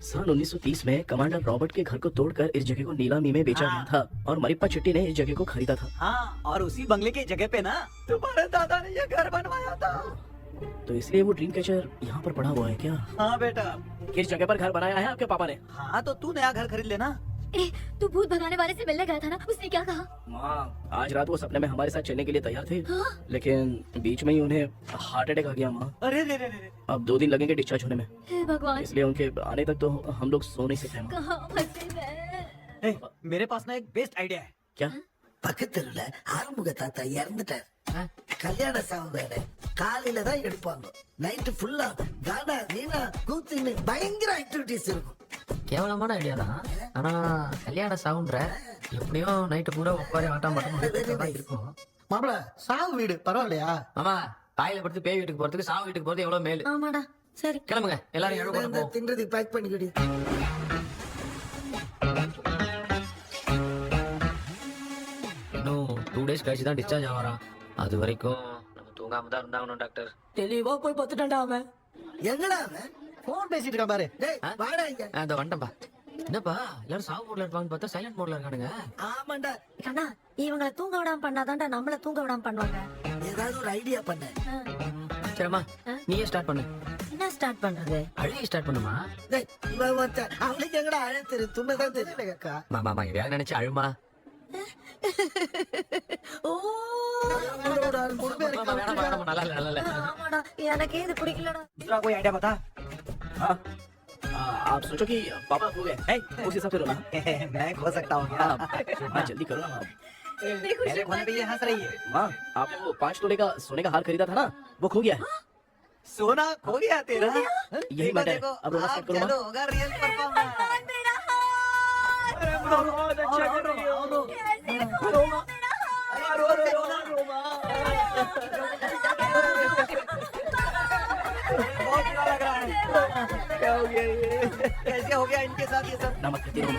सन 1930 में कमांडर रॉबर्ट के घर को तोड़कर इस जगह को नीलामी में बेचा हाँ। गया था और मरिप्पा चिट्टी ने इस जगह को खरीदा था। हाँ, और उसी बंगले की जगह पे ना तुम्हारे दादा ने ये घर बनवाया था। तो इसलिए वो ड्रीम कैचर यहाँ पर पड़ा हुआ है क्या? हाँ बेटा। किस जगह पर घर बनाया है आपके पापा ने? हाँ, तो तू नया घर खरीद लेना। ए, तू भूत भगाने वाले से मिलने गया था ना? उसने क्या कहा? माँ, आज रात वो सपने में हमारे साथ चलने के लिए तैयार थे, हाँ? लेकिन बीच में ही उन्हें हार्ट अटैक आ गया माँ। अरे रे रे रे। अब 2 दिन लगेंगे डिस्चार्ज होने में, हे भगवान, इसलिए उनके आने तक तो हम लोग सो नहीं सकते माँ। कहाँ फंसे मैं? ए, मेरे पास ना एक बेस्ट आइडिया है। क्या? பக்கத்துல ஆறுமுக தாத்தா இறந்துட்டார். கல்யாண சாவு வேற. காலையில தான் எடுப்பாங்க. நைட்டு ஃபுல்லா கானா நீனா கூத்துன்னு பயங்கர ஆக்டிவிட்டிஸ் இருக்கும். கேவலமான ஐடியா தான், ஆனா கல்யாண சாவுன்ற எப்படியும் நைட்டு பூரா உட்காரி ஆட்டம் மட்டும் இருக்கும். மாப்பிள சாவு வீடு பரவாயில்லையா? ஆமா, காயில படுத்து பேய் வீட்டுக்கு போறதுக்கு சாவு வீட்டுக்கு போறது எவ்வளவு மேலு. ஆமாடா, சரி. கிளம்புங்க, எல்லாரும் எழுபது இந்த தின்றதுக்கு பேக் பண்ணிக்கடி. இன்னும் 2 days கழிச்சு தான் டிஸ்சார்ஜ் ஆவாராம். அது வரைக்கும் நம்ம தூங்காம தான் இருந்தாகணும் டாக்டர். தெளிவா போய் பார்த்துட்டான்டா அவன். எங்கடா அவன்? फोन பேசிட்டு இருக்கான் பாரு. டேய் வாடா இங்க. அந்த வந்துட்டேன்பா. என்னப்பா எல்லாரும் சாவு மோட்ல இருப்பாங்கன்னு பார்த்தா சைலண்ட் மோட்ல இருக்கானுங்க. ஆமாண்டா. கண்ணா, இவங்களை தூங்க விடாம பண்ணாதான்டா நம்மள தூங்க விடாம பண்ணுவாங்க. ஏதாவது ஒரு ஐடியா பண்ண. சரிம்மா, நீயே ஸ்டார்ட் பண்ணு. என்ன ஸ்டார்ட் பண்றது? அழுகி ஸ்டார்ட் பண்ணுமா. டேய் இவன் ஒருத்தன். அவனுக்கு எங்கடா அழுத்துரு? துண்ணதான் தெரியல அக்கா. மாமா எதையாவது நினைச்சு அழுமா. ஓ, வேணாம், நல்லா இல்ல. ஆமாடா, எனக்கே இது பிடிக்கலடா. दूसरा कोई आइडिया बता। आप सोचो कि पापा हो गए, उस हिसाब से रोना। मैं खो सकता हूँ क्या? हाँ, जल्दी करो ना। मेरे खोने पे ये हंस रही है। माँ, आपको 5 तोले का सोने का हार खरीदा था ना, वो खो गया है। सोना खो गया तेरा? यही मैटर है। अब रोना स्टार्ट करो चलो माँ। होगा रियल परफॉर्मेंस। मेरा हाथ! बहुत अच्छा कर रही हो। कैसे खोलूं मेरा हाथ? बहुत बुरा लग रहा है। क्या हो गया ये? कैसे हो गया इनके साथ ये सब? नमक कहती रहो।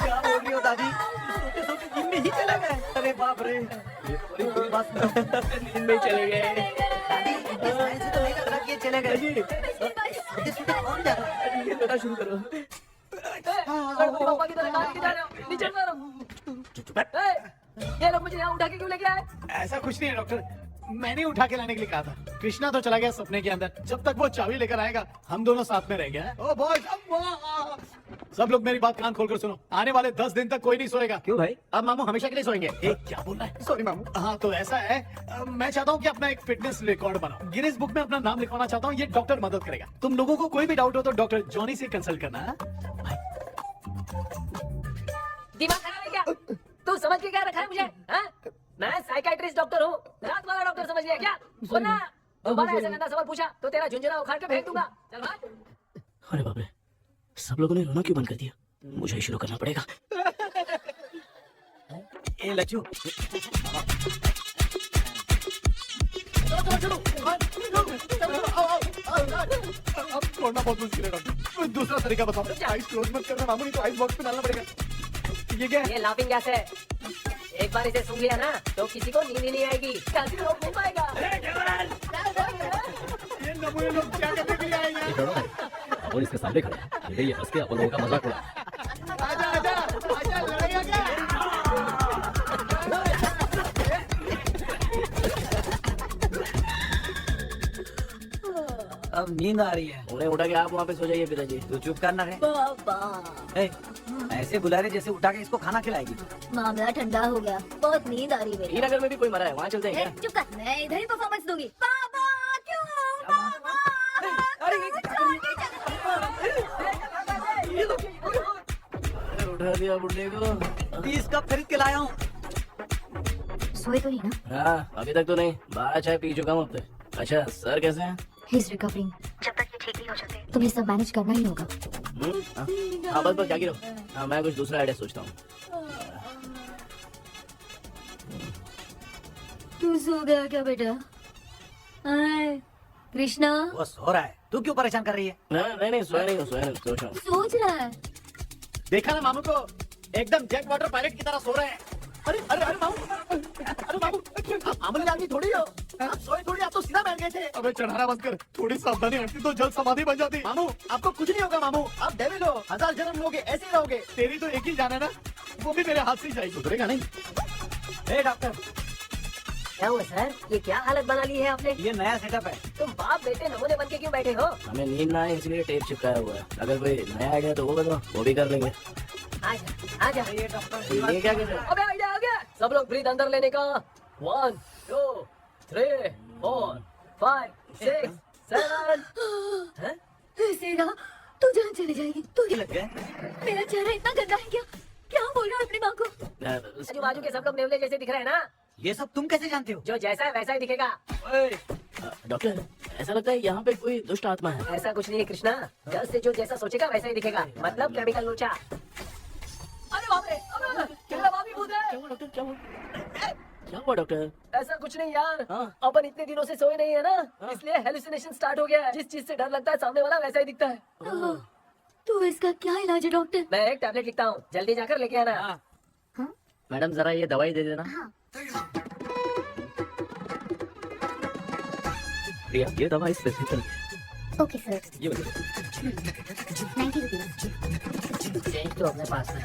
क्या बोल रही हो दादी? सोते सोते नींद में ही चले गए। अरे बाप रे, ये पूरी पूरी बात नींद में चले गए। दादी, इनके साइंस से तो नहीं लग रहा कि ये चले गए। सोते सोते कौन जा रहा है? ये बेटा शुरू करो। ये लोग मुझे यहाँ उठा के क्यों लेके आए? ऐसा कुछ नहीं है डॉक्टर, मैंने उठा के लाने के लिए कहा था। कृष्णा तो चला गया सपने के अंदर, जब तक वो चाबी लेकर आएगा हम दोनों साथ में रहेंगे। ओ बॉयज, सब लोग मेरी बात कान खोलकर सुनो। आने वाले 10 दिन तक कोई नहीं सोएगा। क्यों भाई? अब मामू हमेशा के लिए सोएंगे। ए, क्या बोल रहा है? सॉरी मामू। हाँ तो ऐसा है, मैं चाहता हूँ कि अपना एक फिटनेस रिकॉर्ड बनाओ, गिनीज बुक में अपना नाम लिखवाना चाहता हूँ। ये डॉक्टर मदद करेगा। तुम लोगों को कोई भी डाउट हो तो डॉक्टर जॉनी से कंसल्ट करना। दिमाग खराब है क्या? तू समझ के क्या रखा है मुझे? हाँ? मैं साइकाइट्रिस्ट डॉक्टर हूँ, रात वाला डॉक्टर समझ लिया क्या? सुनना, दोबारा ऐसा गंदा सवाल पूछा तो तेरा झुंझुना उखाड़ के फेंक दूंगा। चल भाग। अरे बाप रे, सब लोगों ने रोना क्यों बंद कर दिया? मुझे ही शुरू करना पड़ेगा। ए लच्चू, अब छोड़ना बहुत मुश्किल है डॉक्टर, दूसरा तरीका बताओ। आइस क्लोज मत करना मामू, नहीं तो आइस बॉक्स में डालना पड़ेगा। ये क्या है? ये लाफिंग गैस है। एक बार इसे सूंघ लिया ना तो किसी को नींद ही नहीं आएगी, कभी रोक नहीं पाएगा। ये नमूने लोग क्या करने के लिए आए हैं? ये डरो नहीं, अपन इसके सामने खड़े हैं, ये हंस के अपन लोगों का मजाक उड़ा। आजा आजा आजा, लड़ाई आ गया। अब नींद आ रही है। उन्हें उठा के आप वहाँ पे सो जाइए पिताजी। तू चुप करना है। ए, ऐसे बुला रहे जैसे उठा के इसको खाना खिलाएगी। मामला ठंडा हो गया, बहुत नींद आ रही है मेरी। हीरानगर में भी कोई मरा है, वहाँ चलते हैं ए, क्या? चुप कर, मैं इधर ही परफॉर्मेंस दूंगी। पापा क्यों पापा? अरे उठा दिया बुढ़े को। 20 कप खरीद के लाया हूँ। सोए तो नहीं ना? हाँ अभी तक तो नहीं, 12 चाय पी चुका हूँ अब तक। अच्छा सर कैसे हैं? He is recovering. जब तक ये ठीक नहीं हो जाते तुम्हें सब मैनेज करना ही होगा। हाँ बस जागी रहो। हाँ मैं कुछ दूसरा आइडिया सोचता हूँ। तू सो गया क्या बेटा? आए, कृष्णा वो सो रहा है, तू क्यों परेशान कर रही है? नहीं सोया नहीं हूँ, सोच रहा हूँ। सोच रहा है। देखा ना मामू को, एकदम जेट वाटर पायलट की तरह सो रहे हैं। अरे अरे अरे मामू, अरे मामू, आप मामूली आदमी थोड़ी हो, आप सोए थोड़ी, आप तो सीधा बैठ गए थे। अबे चढ़ाना बंद कर, थोड़ी सावधानी हटती तो जल्द समाधि बन जाती। मामू आपको कुछ नहीं होगा मामू, आप डेविल हो, 1000 जन्म लोगे ऐसे ही रहोगे। तेरी तो एक ही जान है ना, वो भी मेरे हाथ से ही जाएगी। सुधरेगा नहीं। ए डॉक्टर, क्या हुआ सर? ये क्या हालत बना ली है आपने? ये नया सेटअप है। तुम बाप बेटे नमूने बन के क्यों बैठे हो? हमें नींद ना आए इसलिए टेप चिपकाया हुआ है। अगर कोई नया आइडिया तो वो बताओ, वो भी कर लेंगे। आजा आजा। ये डॉक्टर ये क्या कर रहे हो? अबे आइडिया आ गया। सब लोग ब्रीथ अंदर लेने का। 1 2 3 4 5 6 7। सेना तू जान चली जाएगी। तू लग गए। मेरा चेहरा इतना गंदा है क्या? क्या बोल रहा है अपनी माँ को? आजू बाजू के सब लोग नेवले जैसे दिख रहे हैं ना? ये सब तुम कैसे जानते हो? जो जैसा है वैसा ही दिखेगा। डॉक्टर ऐसा लगता है यहाँ पे कोई दुष्ट आत्मा है। ऐसा कुछ नहीं है कृष्णा, घर से जो जैसा सोचेगा वैसा ही दिखेगा, मतलब केमिकल लोचा। अरे बाप रे, केवला बाबी भूत है। क्या हुआ डॉक्टर, क्या हुआ? क्या हुआ डॉक्टर? ऐसा कुछ नहीं यार, हाँ। अपन इतने दिनों से सोए नहीं है ना, इसलिए हेलुसिनेशन स्टार्ट हो गया है। जिस चीज से डर लगता है सामने वाला वैसा ही दिखता है। तो इसका क्या इलाज है डॉक्टर? मैं एक टैबलेट लिखता हूँ, जल्दी जाकर लेके आना। मैडम जरा ये दवाई दे देना। प्रिया ये दवाई स्पेसिफिक है। Okay sir. ये वाली। 90 रुपीज। चेंज तो अपने पास है।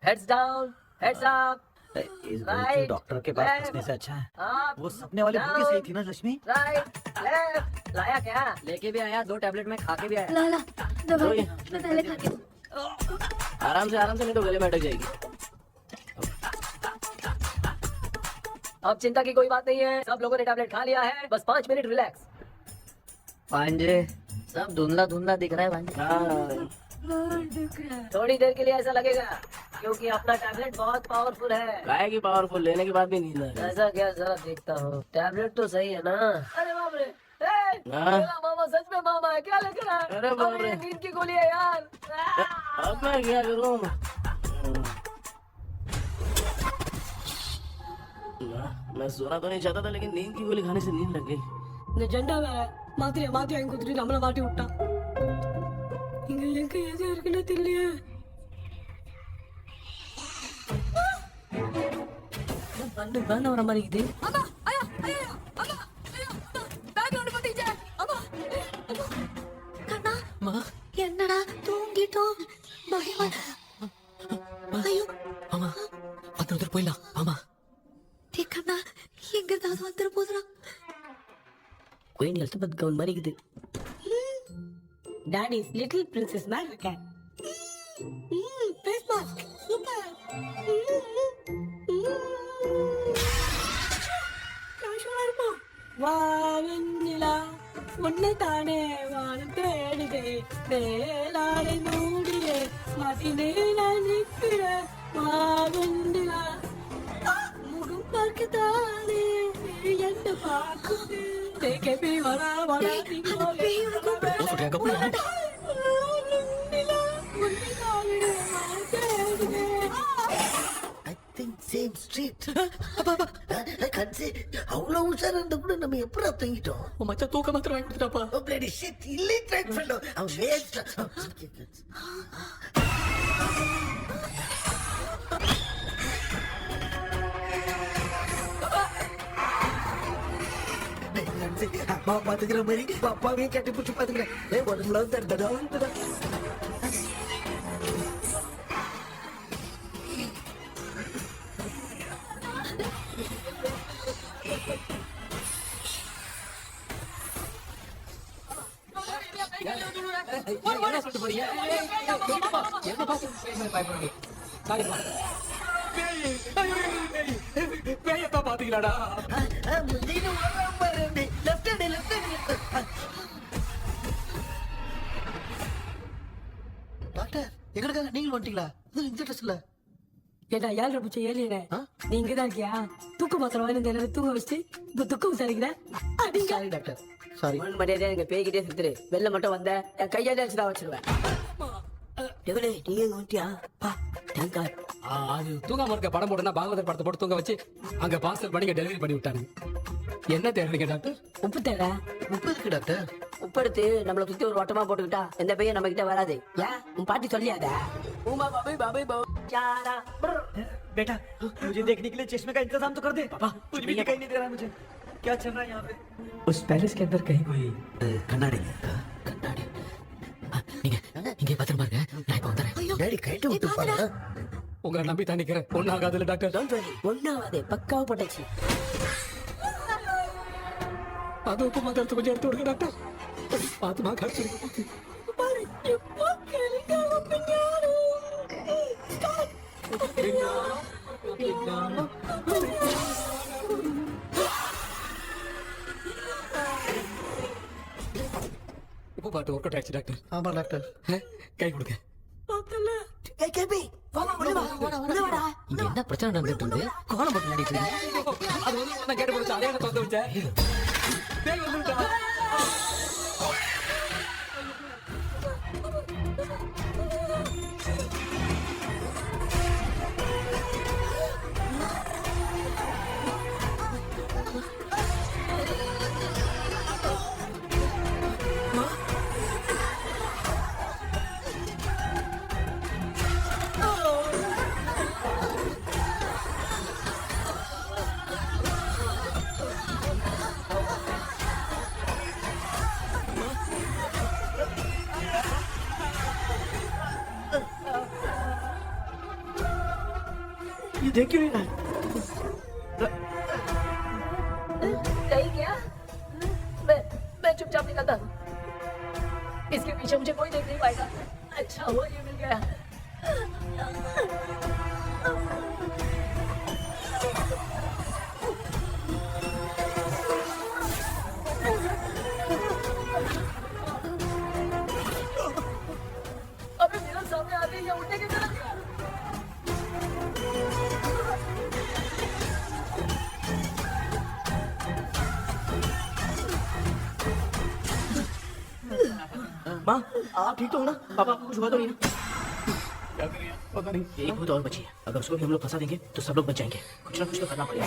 हेड्स डाउन, हेड्स अप, इस Right, डॉक्टर के पास left, पूछने से अच्छा है अप, वो सपने वाली बुक सही थी ना लक्ष्मी। Right, left. लाया क्या? लेके भी आया, 2 टैबलेट में खा के भी आया। लाला दवाई मैं पहले खाती हूँ। आराम से नहीं तो गले में अटक जाएगी। अब चिंता की कोई बात नहीं है, सब लोगों ने टैबलेट खा लिया है, बस 5 मिनट रिलैक्स। भांजे सब धुंधला धुंधला दिख रहा है भांजे। थोड़ी देर के लिए ऐसा लगेगा क्योंकि अपना टैबलेट बहुत पावरफुल है। गाय की पावरफुल लेने के बाद भी नींद आ रही है। ऐसा क्या, जरा देखता हूँ। टैबलेट तो सही है ना? अरे बाप रे, हाँ। मेरा मामा सच में मामा है, क्या लेकर आया? अरे बाप रे। ये नींद की गोली है यार। अब मैं क्या करूँ? मैं सोना तो नहीं चाहता था लेकिन नींद की गोली खाने से नींद लग गई। నిజంగా మాతి ఇంకొద్ది నమ్మల మాటి ఉంటా ఇంకా ఏది అరిగినా తెలియ బండి బండి అవరమ్మా నీకు ఇది என்னடா தூங்கிட்டோம். ஐயோ అమ్మా అతను పోయినా అమ్మా கண்ணா எங்க ஏதாவது வந்துட போதுடா. Queen Elizabeth gown marigது. Daddy's little princess magic cat. Face mask. Super. காஷுவர்மா வாவெண்ணிலா உன்னை தானே வானம் தேடுதே வேளாளை மூடியே மதினே நான் நிற்கிற வாவெண்ணிலா முகம் பார்க்கத்தானே என்ன பார்க்குது தேக்கே பி வரா வரா I think same street. I can't say. அவ்வளவு உஷாரா இருந்தா கூட நம்ம எப்படா தூங்கிட்டோம்? மச்சா தூக்க மாத்திரம் வாங்கி கொடுத்துட்டாப்பா. Oh bloody shit! Illiterate fellow. அவன் waste. பாத்துக்கிற மாதிரி அப்பாவே கட்டி பிடிச்சி பாத்துக்கிறேன் உடம்புல தடுத்தடா என்ன சொல்லிட்டு போறீங்க? என்ன பார்த்து பயப்படுறீங்க? சாரிப்பா. பேயத்தான் பாத்தீங்களாடா? டாக்டர் எங்களுக்காக நீங்களும் வந்துட்டீங்களா இது இந்த ட்ரெஸ் இல்ல ஏடா ஏழரை பூச்சி ஏழியனே நீ இங்கதான் இருக்கியா தூக்க மாத்திரம் வாங்கி இந்த நேரம் தூங்க வச்சுட்டு இப்ப துக்கம் விசாரிக்கிறேன் சாரி டாக்டர் சாரி மரியாதையா எங்க பேய்கிட்டே சுத்துரு வெளில மட்டும் வந்த என் கையாலே வச்சுதான் வச்சிருவேன் எவனே நீ எங்க வந்துட்டியா பா தேங்க் காட் அது தூங்காம இருக்க படம் போட்டுனா பாகவதர் படத்தை போட்டு தூங்க வச்சு அங்க பார்சல் பண்ணி டெலிவரி பண்ணி விட்டாங்க. என்ன தேடுறீங்க டாக்டர்? உப்பு தேட உப்பு இருக்கு டாக்டர் உப்பு எடுத்து நம்மள சுத்தி ஒரு வட்டமா போட்டுக்கிட்டா எந்த பையன் நம்ம கிட்ட வராது ஏன் உன் பாட்டி சொல்லியாத உமா பாபி பாபி போ चारा बेटा मुझे देखने के लिए चश्मे का इंतजाम तो कर दे। पापा कुछ भी दिखाई नहीं दे रहा मुझे, क्या चल रहा है यहाँ पे? उस पैलेस के अंदर कहीं कोई கண்ணாடி கண்ணாடி நீங்க இங்கே பத்திரமா இருங்க நான் இப்ப வந்துடுறேன் டேடி கைட்டு விட்டு பாரு உங்களை நம்பி தான் நிக்கிறேன். ஒன்னாகாதுல டாக்டர். டோன்ட் வரி ஒண்ணாவது பக்காவா போட்டாச்சு அது உப்பு மாத்திரத்தை கொஞ்சம் எடுத்து விடுங்க டாக்டர். பாத்துமா கடிச்சு உப்பு பாட்டு ஒர்க் அவுட் ஆயிடுச்சு டாக்டர். ஆமா டாக்டர் கை கொடுங்க. ஏய் கேபி வா வா உள்ள வா உள்ள வாடா இங்க என்ன பிரச்சனை நடந்துட்டு இருக்கு கோலம் போட்டு நடிட்டு அது வந்து நான் கேட்டு போச்சு அதே எனக்கு வந்து வச்சேன். பேய் வந்துட்டா. ये देख क्यों नहीं रहा कहीं गया मैं चुपचाप निकलता हूँ इसके पीछे मुझे कोई देख नहीं पाएगा अच्छा हुआ ये मिल गया अबे मेरा सामने आते ही उठने की तरह माँ आप ठीक तो हो ना? पापा कुछ हुआ तो नहीं ना? क्या करिए पता नहीं एक भूत और बची है. अगर उसको भी हम लोग फंसा देंगे तो सब लोग बच जाएंगे. कुछ ना कुछ तो करना पड़ेगा.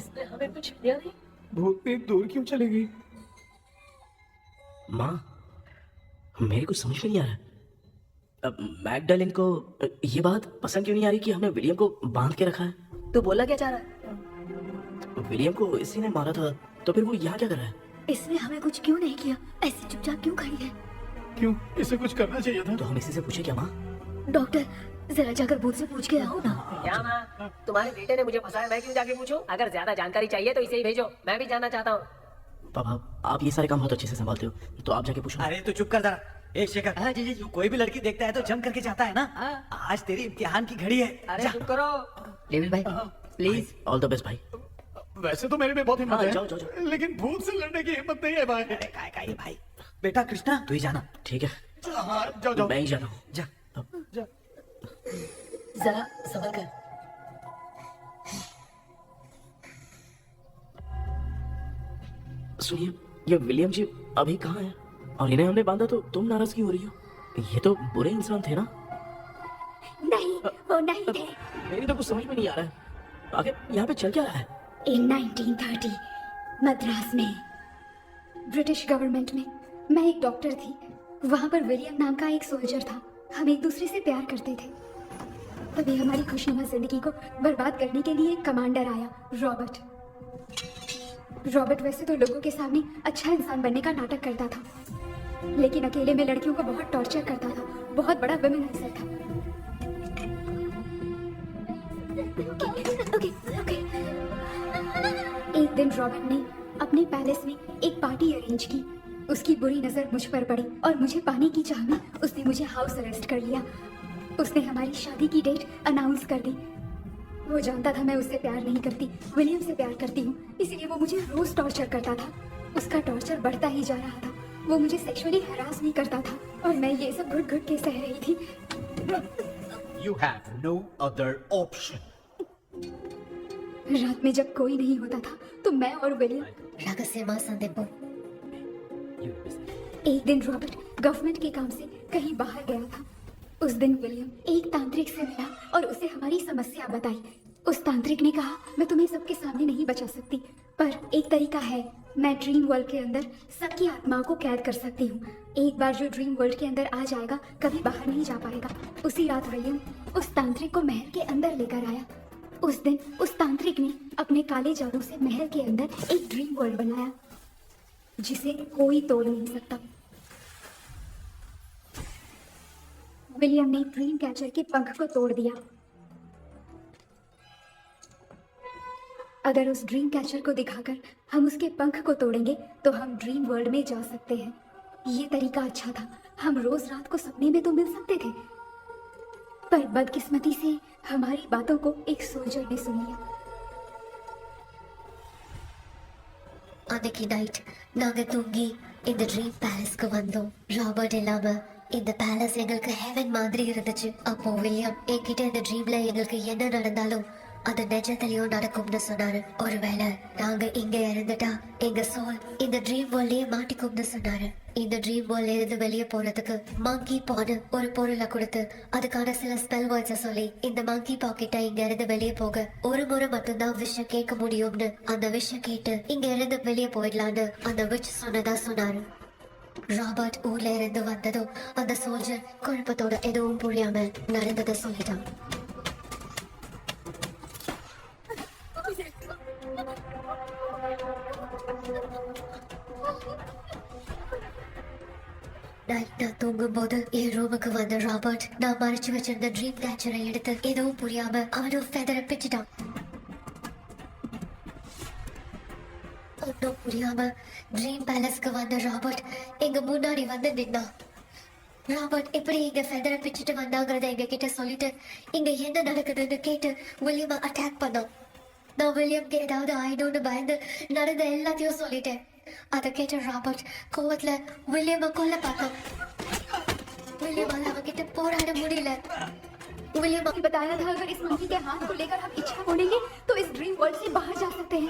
इसने हमें कुछ दिया नहीं भूतनी दूर क्यों चली गई? माँ मेरे को समझ में नहीं आ रहा. अब मैगडालिन को ये बात पसंद क्यों नहीं आ रही कि हमने विलियम को बांध के रखा है? तू बोला क्या चाह रहा है विलियम को इसी ने मारा था तो फिर वो यहाँ क्या कर रहा है? इसने हमें कुछ क्यों नहीं किया, ऐसे चुपचाप क्यों खड़ी है? क्यों इसे कुछ करना चाहिए था. तो हम इसी से पूछे क्या माँ? डॉक्टर जरा जाकर भूत से पूछ के आओ ना. क्या माँ तुम्हारे बेटे ने मुझे फंसाया मैं क्यों जाके पूछूं? अगर ज्यादा जानकारी चाहिए तो इसे ही भेजो मैं भी जानना चाहता हूँ पापा आप ये सारे काम बहुत अच्छे से संभालते हो तो आप जाके पूछो. अरे तू चुप कर जरा। ए शेखर, हाँ जी कोई भी लड़की देखता है तो जम करके जाता है ना। आज तेरी इम्तिहान की घड़ी है। अरे चुप करो लेविन भाई प्लीज ऑल द बेस्ट भाई. वैसे तो मेरे में बहुत हिम्मत हाँ, है जाओ, जाओ, जाओ. लेकिन भूत से लड़ने की हिम्मत नहीं है भाई. अरे काय काय भाई, बेटा कृष्णा तू ही जाना। ठीक है हाँ जाओ जाओ मैं ही जा रहा हूँ. जा जा. जरा संभल कर सुनिए ये विलियम जी अभी कहाँ है और इन्हें हमने बांधा तो तुम नाराज क्यों हो रही हो? ये तो बुरे इंसान थे ना? नहीं वो नहीं थे. मेरी तो कुछ समझ में नहीं आ रहा है. आखिर यहाँ पे चल क्या रहा है? In 1930 मद्रास में ब्रिटिश गवर्नमेंट में मैं एक डॉक्टर थी। वहाँ पर विलियम नाम का एक सोल्जर था। हम एक दूसरे से प्यार करते थे। तभी हमारी खुशनुमा जिंदगी को बर्बाद करने के लिए एक कमांडर आया, रॉबर्ट। रॉबर्ट वैसे तो लोगों के सामने अच्छा इंसान बनने का नाटक करता था, लेकिन अकेले में लड़कियों को बहुत टॉर्चर करता था। बहुत बड़ा वुमेनाइजर था। Okay, okay. एक दिन रॉबर्ट ने अपने पैलेस में एक पार्टी अरेंज की। उसकी बुरी नजर मुझ पर पड़ी और मुझे पाने की चाह में उसने मुझे हाउस अरेस्ट कर लिया। उसने हमारी शादी की डेट अनाउंस कर दी। वो जानता था मैं उससे प्यार नहीं करती, विलियम से प्यार करती हूँ, इसीलिए वो मुझे रोज टॉर्चर करता था। उसका टॉर्चर बढ़ता ही जा रहा था। वो मुझे सेक्सुअली हरास भी करता था और मैं ये सब घुट घुट के सह रही थी। You have no other option. रात में जब कोई नहीं होता था तो मैं और विलियम रहस्यमा संदीप एक दिन रॉबर्ट गवर्नमेंट के काम से कहीं बाहर गया था। उस दिन विलियम एक तांत्रिक से मिला और उसे हमारी समस्या बताई। उस तांत्रिक ने कहा, मैं तुम्हें सबके सामने नहीं बचा सकती, पर एक तरीका है। मैं ड्रीम वर्ल्ड के अंदर सबकी आत्माओं को कैद कर सकती हूँ। एक बार जो ड्रीम वर्ल्ड के अंदर आ जाएगा कभी बाहर नहीं जा पाएगा। उसी रात विलियम उस तांत्रिक को महल के अंदर लेकर आया। उस दिन उस तांत्रिक ने अपने काले जादू से महल के अंदर एक ड्रीम वर्ल्ड बनाया जिसे कोई तोड़ नहीं सकता। विलियम ने ड्रीम कैचर के पंख को तोड़ दिया। अगर उस ड्रीम कैचर को दिखाकर हम उसके पंख को तोड़ेंगे तो हम ड्रीम वर्ल्ड में जा सकते हैं। ये तरीका अच्छा था। हम रोज रात को सपने में तो मिल सकते थे, पर बदकिस्मती से हमारी बातों को एक सोल्जर ने सुन लिया। அன்னைக்கு நைட் நாங்க தூங்கி இந்த ட்ரீம் பேலஸ்க்கு வந்தோம். ராபர்ட் இல்லாம இந்த பேலஸ் எங்களுக்கு ஹெவன் மாதிரி இருந்துச்சு. அப்போ வில்லியம் என்கிட்ட இந்த ட்ரீம்ல எங்களுக்கு என்ன நடந்தாலும் அது நிஜத்திலயும் நடக்கும்னு சொன்னாரு. ஒருவேளை நாங்க இங்க இறந்துட்டா எங்க சோல் இந்த ட்ரீம் வேர்ல்ட்லயே மாட்டிக்கும்னு சொன்னாரு. இந்த ட்ரீம் வேர்ல்ட்ல இருந்து வெளியே போறதுக்கு மங்கி பான்னு ஒரு பொருளை கொடுத்து அதுக்கான சில ஸ்பெல் வேர்ட்ஸை சொல்லி இந்த மங்கி பாக்கெட்டை இங்க இருந்து வெளியே போக ஒரு முறை மட்டும்தான் விஷயம் கேட்க முடியும்னு அந்த விஷயம் கேட்டு இங்க இருந்து வெளியே போயிடலான்னு அந்த விச் சொன்னதா சொன்னாரு. ராபர்ட் ஊர்ல இருந்து வந்ததும் அந்த சோல்ஜர் குழப்பத்தோட எதுவும் புரியாம நடந்ததை சொல்லிட்டான். நைட் நான் தூங்கும்போது என் ரூமுக்கு வந்த ராபர்ட் நான் மறைச்சு வச்சிருந்த ட்ரீம் கேச்சரை எடுத்து எதுவும் புரியாம அவனும் ஃபெதரை பிச்சுட்டான். ஒன்னும் புரியாம ட்ரீம் பேலஸ்க்கு வந்த ராபர்ட் எங்க முன்னாடி வந்து நின்னான். ராபர்ட் எப்படி இங்க ஃபெதரை பிச்சுட்டு வந்தாங்கிறத எங்க கிட்ட சொல்லிட்டு இங்க என்ன நடக்குதுன்னு கேட்டு வில்லியமை அட்டாக் பண்ணான். நான் வில்லியம்க்கு ஏதாவது ஆயிடும்னு பயந்து நடந்த எல்லாத்தையும் சொல்லிட்டேன். அதை கேட்ட ராபர்ட் கோவத்துல வில்லியமை கொல்ல பார்த்தான். विलियम அவங்கிட்ட போராட முடியல. विलियम ने बताया था अगर इस मंकी के हाथ को लेकर हम इच्छा मोड़ेंगे तो इस ड्रीम वर्ल्ड से बाहर जा सकते हैं।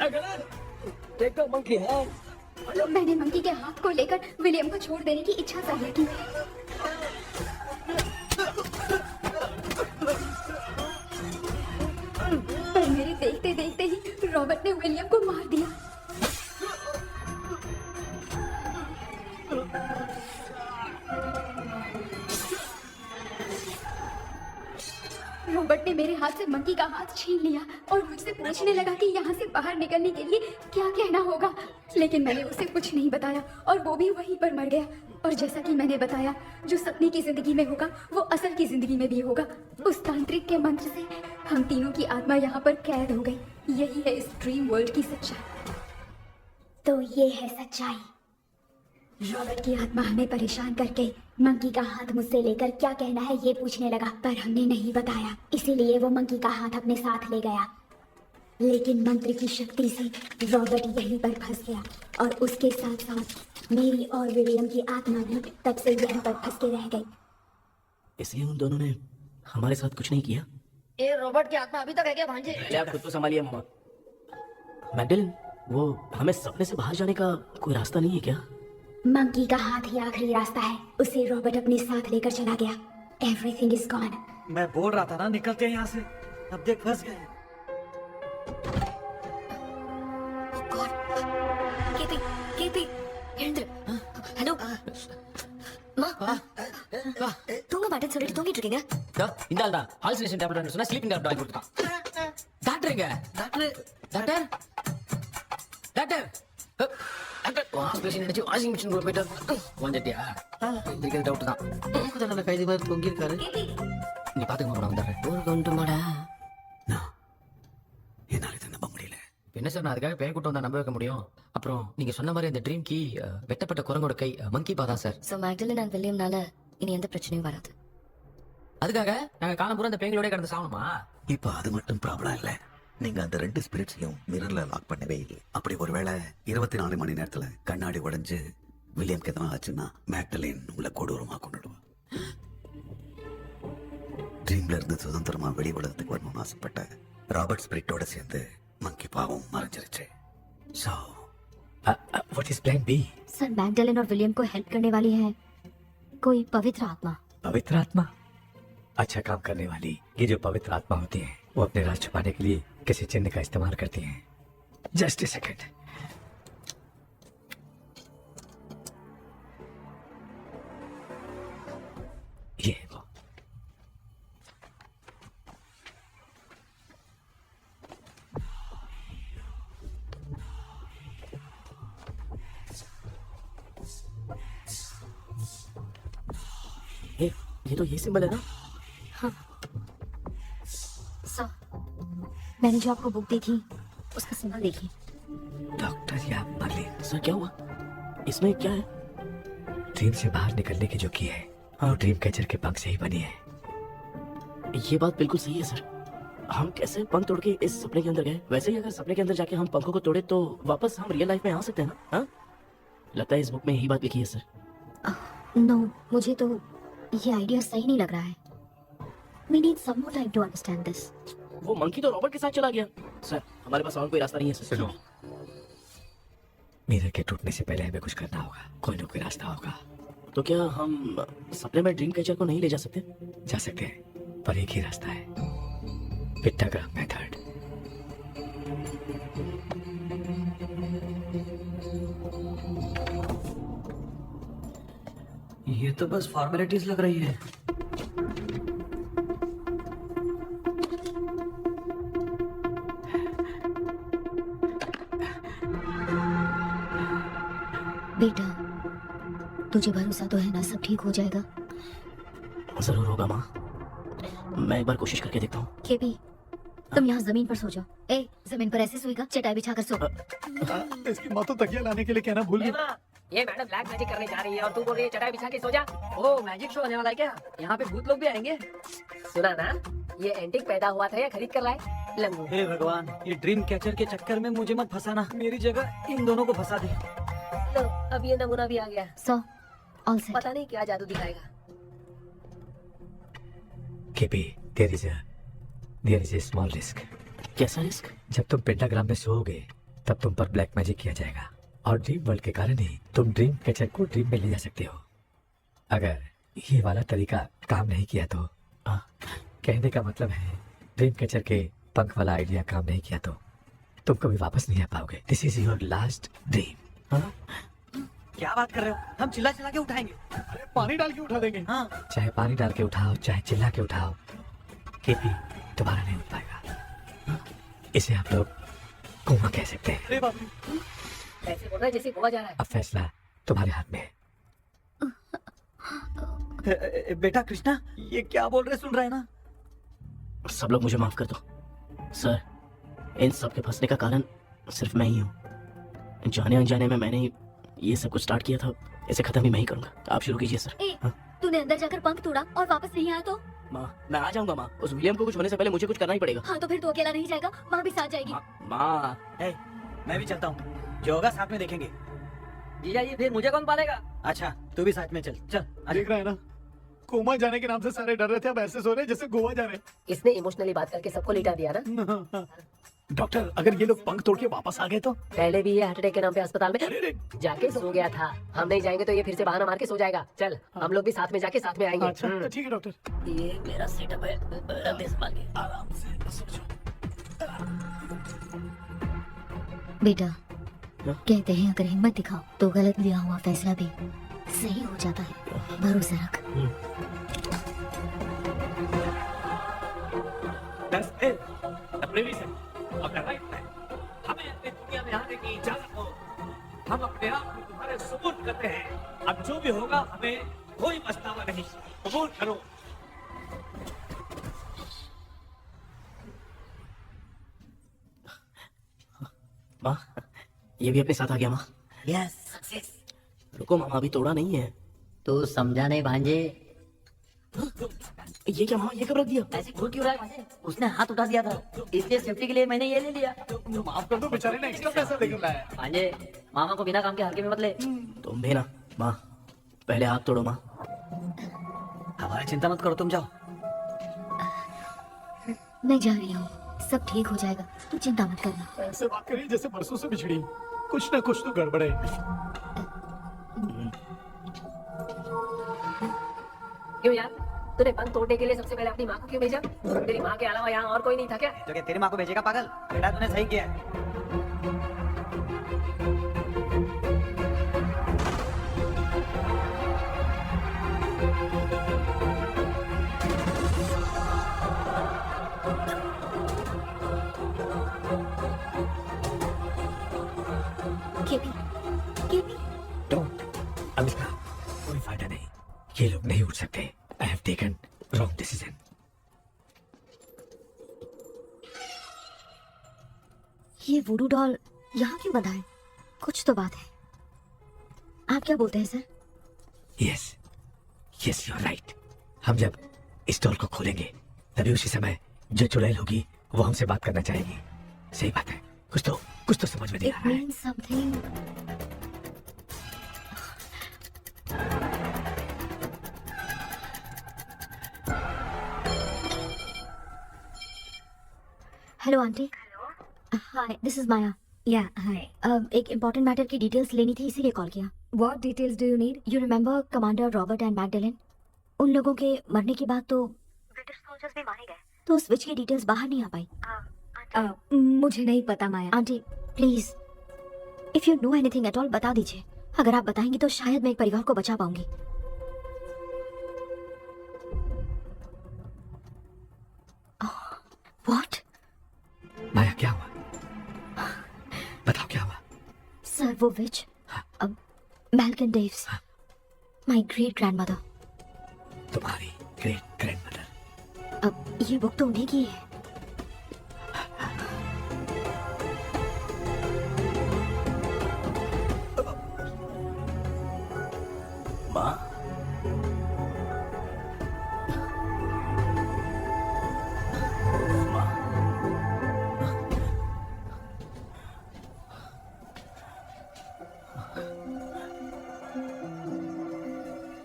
मैंने मंकी के हाथ को लेकर विलियम को छोड़ देने की इच्छा जाहिर की। पर मेरे देखते देखते ही रॉबर्ट ने विलियम को मार दिया। रॉबर्ट ने मेरे हाथ से मंकी का हाथ छीन लिया और मुझसे पूछने लगा कि यहाँ से बाहर निकलने के लिए क्या कहना होगा, लेकिन मैंने उसे कुछ नहीं बताया और वो भी वहीं पर मर गया। और जैसा कि मैंने बताया, जो सपने की जिंदगी में होगा वो असल की जिंदगी में भी होगा। उस तांत्रिक के मंत्र से हम तीनों की आत्मा यहाँ पर कैद हो गई। यही है इस ड्रीम वर्ल्ड की सच्चाई। तो ये है सच्चाई। रॉबर्ट की आत्मा हमें परेशान करके मंकी का हाथ मुझसे लेकर क्या कहना है ये पूछने लगा, पर हमने नहीं बताया, इसीलिए वो मंकी का हाथ अपने साथ ले गया। लेकिन मंत्र की शक्ति से रॉबर्ट यहीं पर फंस गया और उसके साथ साथ मेरी और विलियम की आत्मा भी तब से यहीं पर फंस के रह गई। इसलिए उन दोनों ने हमारे साथ कुछ नहीं किया। ये रॉबर्ट की आत्मा अभी तक है क्या भांजे? पहले आप खुद को संभालिए मामा। मैगडलिन, वो हमें सपने से बाहर जाने का कोई रास्ता नहीं है क्या? मंकी का हाथ ही आखिरी रास्ता है, उसे रॉबर्ट अपने साथ लेकर चला गया। Everything is gone. मैं बोल रहा था ना निकलते हैं यहाँ से, अब देख फंस गए। केपी, केपी, हेलो, தூங்க மாட்டேன்னு சொல்லிட்டு தூங்கிட்டு இருக்கீங்க. இந்த ஆள் தான் ஹாலுசினேஷன் டேப்லெட் சொன்னா ஸ்லீப்பிங் டேப்லெட் கொடுத்தான். டாக்டருங்க doctor doctor doctor doctor aspiration நினைச்சு வாஷிங் மிஷின் கூட போயிட்டு வந்துட்டியா? இதுக்கு டவுட் தான். நல்ல கைதி மாதிரி தொங்கி இருக்காரு. நீ பாத்துக்க நான் வந்துடுறேன். ஒரு கொண்டு மாடா. என்னால இதை நம்ப முடியல. என்ன சார், நான் அதுக்காக பேய் கூட்டம் தான் நம்ப வைக்க முடியும்? அப்புறம் நீங்க சொன்ன மாதிரி அந்த ட்ரீம் கீ வெட்டப்பட்ட குரங்கோட கை மங்கி பாதான் சார். சோ மேக்டலின் அண்ட் வில்லியம்னால இனி எந்த பிரச்சனையும் வராது. அதுக்காக நாங்க காலம் பூரா அந்த பேய்களோட கடந்து சாகணுமா? இப்போ அது மட்டும் ப்ராப்ளம் இல்ல. நீங்க அந்த 2 ஸ்பிரிட்ஸையும் மிரர்ல லாக் பண்ணவே இல்லை. அப்படி ஒருவேளை 24 மணி நேரத்துல கண்ணாடி உடைஞ்சு வில்லியம்க்கு எதனா ஆச்சுன்னா மேக்டலின் உங்களை கொடூரமா கொண்டுடுவா. ட்ரீம்ல இருந்து சுதந்திரமா வெளி உலகத்துக்கு வரணும்னு ஆசைப்பட்ட ராபர்ட் ஸ்பிரிட்டோட சேர்ந்து மங்கி பாவம் மறைஞ்சிருச்சு. So, what is plan B? Sir Magdalene और विलियम को हेल्प करने वाली है कोई पवित्र आत्मा. पवित्र आत्मा? अच्छा काम करने वाली ये जो पवित्र आत्मा होती है वो अपने राज छुपाने के लिए किसी चिन्ह का इस्तेमाल करती हैं. Just a second. ये वो. ये तो ये सिंबल है ना? सर मैंने जो आपको बुक दी थी उसका सिंबल देखिए. डॉक्टर या मर्लिन, सर क्या हुआ? इसमें क्या है? ड्रीम से बाहर निकलने की जो की है वो ड्रीम कैचर के पंख से ही बनी है. ये बात बिल्कुल सही है सर. हम कैसे पंख तोड़ के इस सपने के अंदर गए? वैसे ही अगर सपने के अंदर जाके हम पंखों को तोड़े तो वापस हम रियल लाइफ में आ सकते हैं ना? हाँ? लगता है इस बुक में यही बात लिखी है सर. नो मुझे तो ये आइडिया सही नहीं लग रहा है. We need some more time to understand this. वो मंकी तो रॉबर्ट के साथ चला गया. सर हमारे पास और कोई रास्ता नहीं है सर. सुनो, मिरर के टूटने से पहले हमें कुछ करना होगा. कोई ना कोई रास्ता होगा. तो क्या हम सपने में ड्रीम कैचर को नहीं ले जा सकते? जा सकते हैं पर एक ही रास्ता है, पिट्टाग्राम मेथड. ये तो बस फॉर्मेलिटीज लग रही है. बेटा तुझे भरोसा तो है ना सब ठीक हो जाएगा. जरूर होगा माँ. मैं एक बार कोशिश करके देखता हूँ. केपी तुम यहाँ जमीन पर सो जाओ. ए जमीन पर ऐसे सोएगा चटाई बिछा कर सो. इसकी माँ तो तकिया लाने के लिए कहना भूल गई. ये मैडम ब्लैक मैजिक करने जा रही है और तू बोल रही है चटाई बिछा के सो जा. ओ मैजिक शो होने वाला है क्या? यहाँ पे भूत लोग भी आएंगे. सुना ना, ये एंटिक पैदा हुआ था या खरीद कर लाए? लंगू. हे भगवान, ये ड्रीम कैचर के चक्कर में मुझे मत फंसाना. मेरी जगह इन दोनों को फंसा दे. लो, अब ये नमूना भी आ गया. So all set. पता नहीं क्या जादू दिखाएगा. KP, there is a small risk. कैसा रिस्क? जब तुम पेंटाग्राम में सोओगे तब तुम पर ब्लैक मैजिक किया जाएगा और ड्रीम वर्ल्ड के कारण ही तुम ड्रीम कैचर को ड्रीम में ले जा सकते हो. अगर ये वाला तरीका काम नहीं किया तो कहने का मतलब है ड्रीम कैचर के पंख वाला आइडिया काम नहीं किया तो तुम कभी वापस नहीं आ पाओगे. This is your last dream. क्या बात कर रहे हो? हम चिल्ला चिल्ला के उठाएंगे. अरे पानी डाल के उठा देंगे. हाँ. चाहे पानी डाल के उठाओ चाहे चिल्ला के उठाओ, केपी दोबारा नहीं उठ पाएगा. इसे आप लोग कोमा कह सकते हैं. अरे बाप रे. ऐसे बोल रहा है जैसे गोवा जा रहा है. अब फैसला तुम्हारे हाथ में है. बेटा कृष्णा, ये क्या बोल रहे सुन रहे हैं ना? सब लोग मुझे माफ कर दो सर. इन सब के फंसने का कारण सिर्फ मैं ही हूँ. जाने अनजाने में मैंने ये सब कुछ स्टार्ट किया था. इसे खत्म ही मैं ही करूंगा. आप शुरू कीजिए सर. ए तूने अंदर जाकर पंख तोड़ा और वापस नहीं आया तो? माँ मैं आ जाऊंगा माँ. उस विलियम को कुछ होने से पहले मुझे कुछ करना ही पड़ेगा. हाँ तो फिर तू अकेला नहीं जाएगा, माँ भी साथ जाएगी. माँ मैं भी चलता हूँ. जो होगा साथ में देखेंगे. जीजा जी फिर मुझे कौन पालेगा? अच्छा तू भी साथ में चल. चल देख रहा है ना, कोमा जाने के नाम से सारे डर रहे थे, अब ऐसे सो रहे जैसे गोवा जा रहे. इसने इमोशनली बात करके सबको लिटा दिया ना. डॉक्टर, अगर ये लोग पंख तोड़ के वापस आ गए तो? पहले भी ये हार्ट अटैक के नाम पे अस्पताल में अरे जाके सो गया था. हम नहीं जाएंगे तो ये फिर से बहाना मार के सो जाएगा. चल हम लोग भी साथ में जाके साथ में आएंगे. अच्छा ठीक है डॉक्टर. ये मेरा सेटअप है. रंधे संभाल के आराम से सो जाओ. बेटा कहते हैं अगर हिम्मत दिखाओ तो गलत लिया हुआ फैसला भी सही हो जाता है, भरोसा रख। 10 दिन अपने भी से अपना राइट है। हमें अपनी दुनिया में आने की इजाजत हो। हम अपने आप को तुम्हारे सुपुर्द करते हैं। अब जो भी होगा हमें कोई पछतावा नहीं। कबूल करो। माँ, ये भी अपने साथ आ गया माँ। यस। रुको मामा, अभी तोड़ा नहीं है। तू समझा नहीं भांजे। ये क्या माँ, ये कब रख दिया? ऐसे घूर क्यों रहा है भांजे? उसने हाथ उठा दिया था, इसलिए सेफ्टी के लिए मैंने ये ले लिया। माफ कर दो, बेचारे ने एक्स्ट्रा पैसा देकर लाया है। भांजे, मामा को बिना काम के हल्के में मत ले। तुम भी ना माँ, पहले हाथ तोड़ो माँ। हमारी चिंता मत करो, तुम जाओ। मैं जा रही हूँ, सब ठीक हो जाएगा, तू चिंता मत करना। ऐसे बात करिए जैसे परसों से बिछड़ी। कुछ ना कुछ तो गड़बड़ है। क्यों यार, तूने बंद तोड़ने के लिए सबसे पहले अपनी माँ को क्यों भेजा? तेरी माँ के अलावा यहाँ और कोई नहीं था क्या? तो क्या तेरी माँ को भेजेगा पागल? बेटा तूने सही किया है। केपी, केपी, डोंट अमिता, कोई फायदा नहीं। ये लोग नहीं उठ सकते। I have taken wrong decision. ये वुडू डॉल यहाँ क्यों बंधा है? कुछ तो बात है। आप क्या बोलते हैं sir? Yes yes, you are right. हम जब स्टॉल को खोलेंगे तभी उसी समय जो चुड़ैल होगी वो हमसे बात करना चाहेगी। सही बात है। कुछ तो समझ में नहीं आ It रहा है। means something. Hello aunty. Hi, this is Maya. Yeah hi. एक इम्पोर्टेंट मैटर की डिटेल्स लेनी थी, इसीलिए कॉल किया। What details do you need? You remember commander Robert and Magdalene? उन लोगों के मरने के बाद तो ब्रिटिश सोल्जर्स भी मारे गए, तो स्विच की डिटेल्स बाहर नहीं आ पाई। मुझे नहीं पता Maya. Aunty please, if you know anything at all बता दीजिए। अगर आप बताएंगी तो शायद मैं एक परिवार को बचा पाऊंगी। व्हाट? माया, क्या हुआ? बताओ क्या हुआ? सर वो विच, मैल्कन डेव्स, माय ग्रेट ग्रैंडमदर। तुम्हारी ग्रेट ग्रैंडमदर? अब ये बुक तो उन्हीं की है। माँ,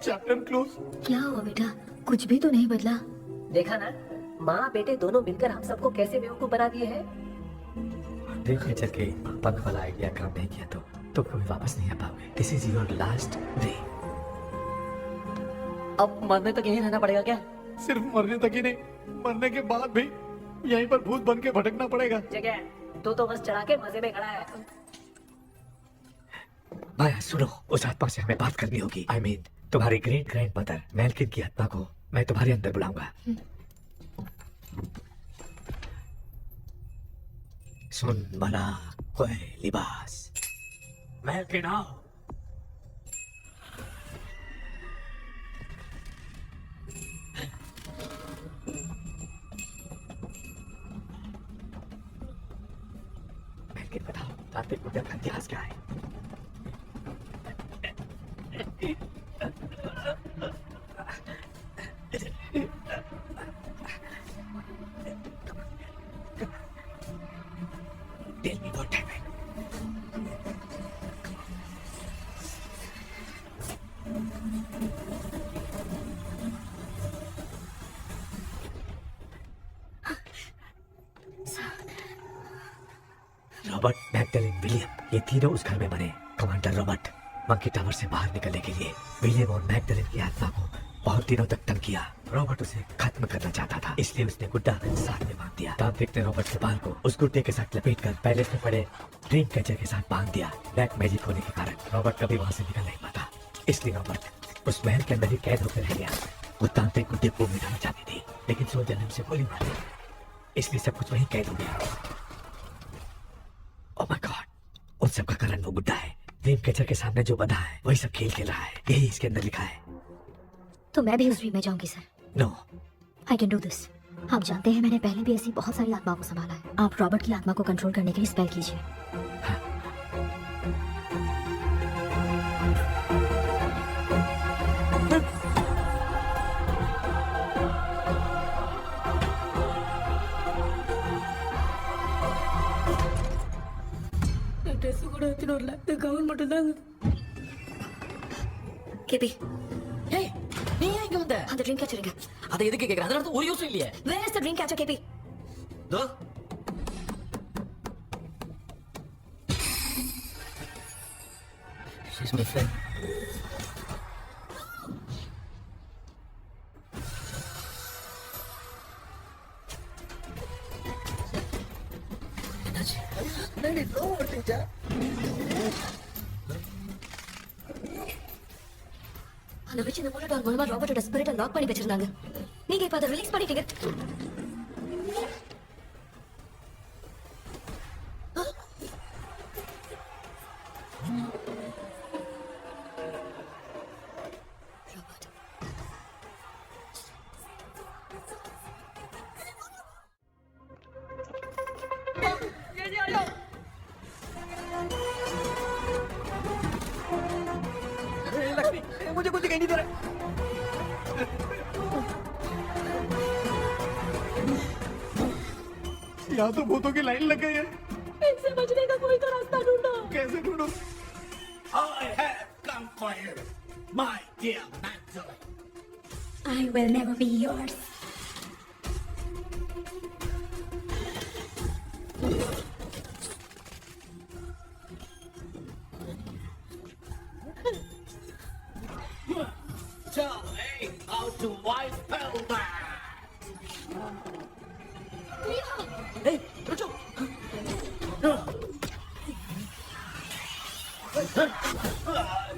चैप्टर क्लोज। क्या हुआ बेटा? कुछ भी तो नहीं बदला। देखा ना, माँ बेटे दोनों मिलकर हम सबको कैसे बेवकूफ बना दिए हैं। ड्रीम कैचर के पंख वाला आइडिया काम नहीं किया तो कभी वापस नहीं आ पाओगे। This is your last day. अब मरने तक यहीं रहना पड़ेगा क्या? सिर्फ मरने तक ही नहीं, मरने के बाद भी यहीं पर भूत बन के भटकना पड़ेगा। जगह तू तो बस चढ़ा के मजे में खड़ा है। माया सुनो, उस आत्मा से हमें बात करनी होगी। आई मीन तुम्हारी ग्रेट ग्रैंडमदर मैल्किन की आत्मा को मैं तुम्हारे अंदर बुलाऊंगा। सुन मना कोई लिबास, मैल्किन आओ। मैल्किन बताओ, तांत्रिक विद्या का इतिहास क्या है? Tell me what happened. Robert, Magdalene, William, ये तीनों उस घर में बने। कमांडर रॉबर्ट मंकी टावर से बाहर निकलने के लिए विलियम और मैगडेलिन की आत्मा को बहुत दिनों तक तंग किया। रॉबर्ट उसे खत्म करना चाहता था, इसलिए उसने गुड्डा साथ में बांध दिया। तांत्रिक ने रॉबर्ट के बाल को उस गुड्डे के साथ लपेटकर पैलेस में पड़े ड्रीम कैचर के साथ बांध दिया। ब्लैक मैजिक होने के कारण रॉबर्ट कभी वहां से निकल नहीं पाता। इसलिए रॉबर्ट उस महल के अंदर ही कैद होकर रह गया। वो तांत्रिक को डिब्बों में डालना चाहती थी, लेकिन सोल्जर ने उसे गोली मार दी, इसलिए सब कुछ वहीं कैद हो गया। ओह माय गॉड, उन सब का कारण वो बुड्ढा है। ड्रीम कैचर के सामने जो बंधा है वही सब खेल खेला है, यही इसके अंदर लिखा है। तो मैं भी उस ड्रीम में जाऊंगी sir. No, I can do this. आप जानते हैं मैंने पहले भी ऐसी बहुत सारी आत्माओं को संभाला है। आप रॉबर्ट की आत्मा को कंट्रोल करने के लिए स्पेल कीजिए। ட்ரெஸ் கூட எடுத்துட்டு வரல, இந்த கவுன் மட்டும் தாங்க. கேபி, ஏய், நீ ஏன் இங்க வந்த? அந்த ட்ரீம் கேச்சர் எங்க? அதை எதுக்கு கேக்குற? அதனால தான் ஒரு யூஸ் இல்லையே. Where is the dream catcher, கேபி? दो She's my friend. என்னடி லோ ஓட்டிச்சா? அந்த witch இந்த bullet மூலமா ராபர்ட்டோட ஸ்பிரிட்டை லாக் பண்ணி வச்சிருந்தாங்க. நீங்க இப்ப அதை ரிலீஸ் பண்ணிட்டீங்க. लक्ष्मी, मुझे कुछ दिखाई नहीं दे रहा। यहाँ तो भूतों की लाइन लग गई है। इनसे बचने का कोई तो रास्ता ढूंढो. कैसे ढूंढूं? I have come for you, my dear Magdalene. I will never be yours. Tell me how to wipe Pelman. Hey, रुको.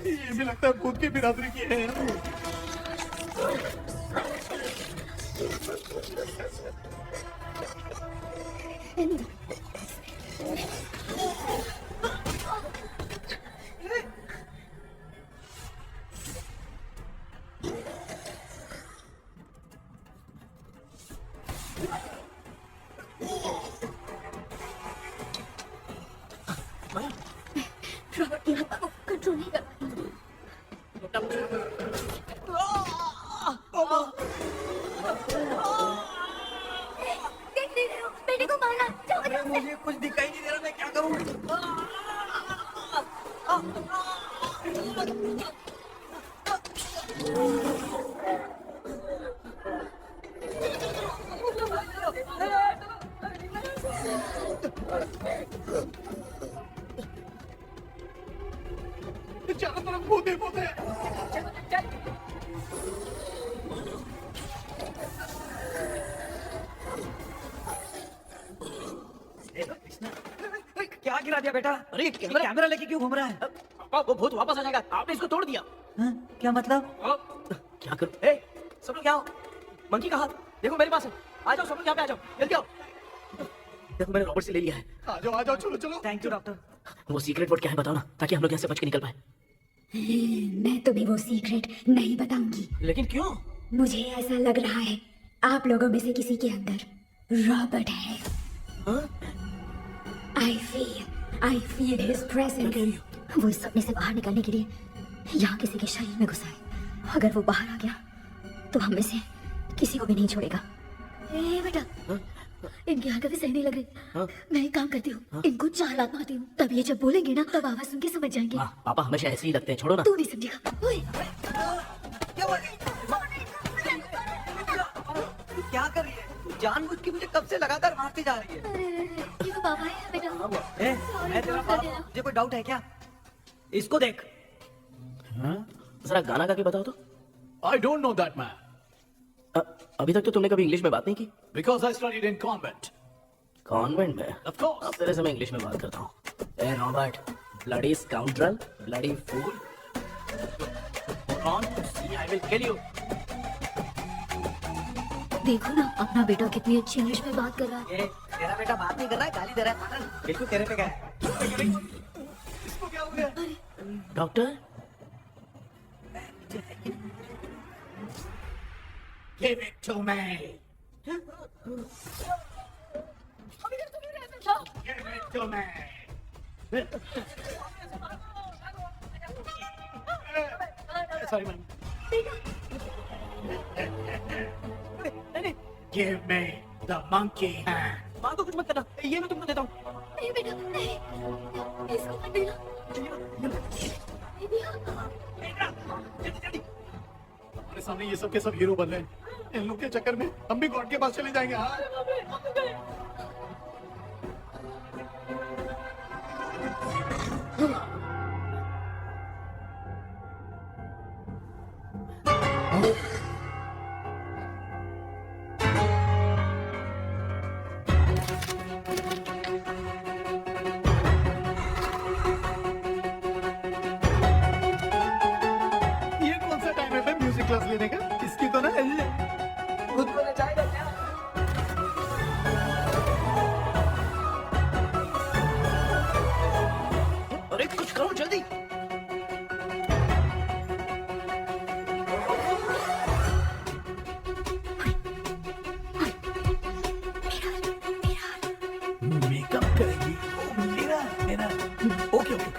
ये भी लगता है भूत की बिरादरी की है। रॉबर्ट की आत्मा को कंट्रोल नहीं कर देख नहीं रहे हो, बेटे को मारना। जाओ यहाँ से। मुझे कुछ दिखाई नहीं दे रहा, मैं क्या करूँ? चारों तरफ भूत ही भूत है। क्या गिरा दिया बेटा? अरे ये कैमरा लेके क्यों घूम रहा है? पापा, वो भूत वापस आ जाएगा. आपने इसको तोड़ दिया. हाँ? क्या मतलब? क्या करूं? ए, सब लोग यहाँ आओ. मंकी कहाँ? देखो मेरे पास है. आ जाओ सब लोग यहाँ पे आ जाओ. जल्दी आओ. देखो मैंने रॉबर्ट से ले लिया है. आ जाओ चलो चलो। Thank you doctor. वो सीक्रेट वर्ड क्या है बताओ ना, ताकि हम लोग यहाँ से बच के निकल पाए. मैं तुम्हें वो सीक्रेट नहीं बताऊंगी। लेकिन क्यों? मुझे ऐसा लग रहा है आप लोगों में से किसी के अंदर रॉबर्ट है। I feel his presence. वो इस सपने से बाहर निकलने के लिए यहाँ किसी के शरीर में घुसा है। अगर वो बाहर आ गया तो हम में से किसी को भी नहीं छोड़ेगा। ए बेटा, इनकी हरकतें सही नहीं लग रही। मैं एक काम करती हूँ, इनको 4 लात मारती हूँ, तब ये जब बोलेंगे ना तब आवाज सुन के समझ जाएंगे। पापा हमेशा ऐसे ही लगते हैं, छोड़ो ना. तू नहीं समझेगा। ओए, क्या कर रही है? जानबूझ के मुझे कब से लगातार मारती जा रही है। अरे, ये तो पापा है बेटा। मैं तेरा बाप हूँ। तुझे कोई डाउट है क्या? इसको देख। जरा गाना गा के बताओ तो. I don't know that man. अभी तक तो तुमने कभी इंग्लिश में बात नहीं की. Because I studied in convent. Convent में? Of course. अब तेरे से मैं इंग्लिश में बात करता हूँ. ए Robert, bloody scoundrel, bloody fool. want to see, I will kill you. देखो ना अपना बेटा कितनी अच्छी इंग्लिश में बात कर रहा है। ये तेरा बेटा बात नहीं कर रहा है, गाली दे रहा है पागल। बिल्कुल तेरे पे गया है। इसको क्या हो गया? Doctor Give it to me. Give it to me. Sorry, man. Give me the monkey hand. माँ को कुछ मत करना, ये मैं तुमको देता हूँ। नहीं बेटा नहीं, इसको मत देना। हमारे सामने ये सब के सब हीरो बन रहे हैं। इन लोग के चक्कर में हम भी गॉड के पास चले जाएंगे। हाँ? ये कौन सा टाइम है म्यूजिक क्लास लेने का? इसकी तो ना खुद को नचाएगा क्या? अरे कुछ करो जल्दी। मेकअप करेगी। मेरा मेरा okay okay.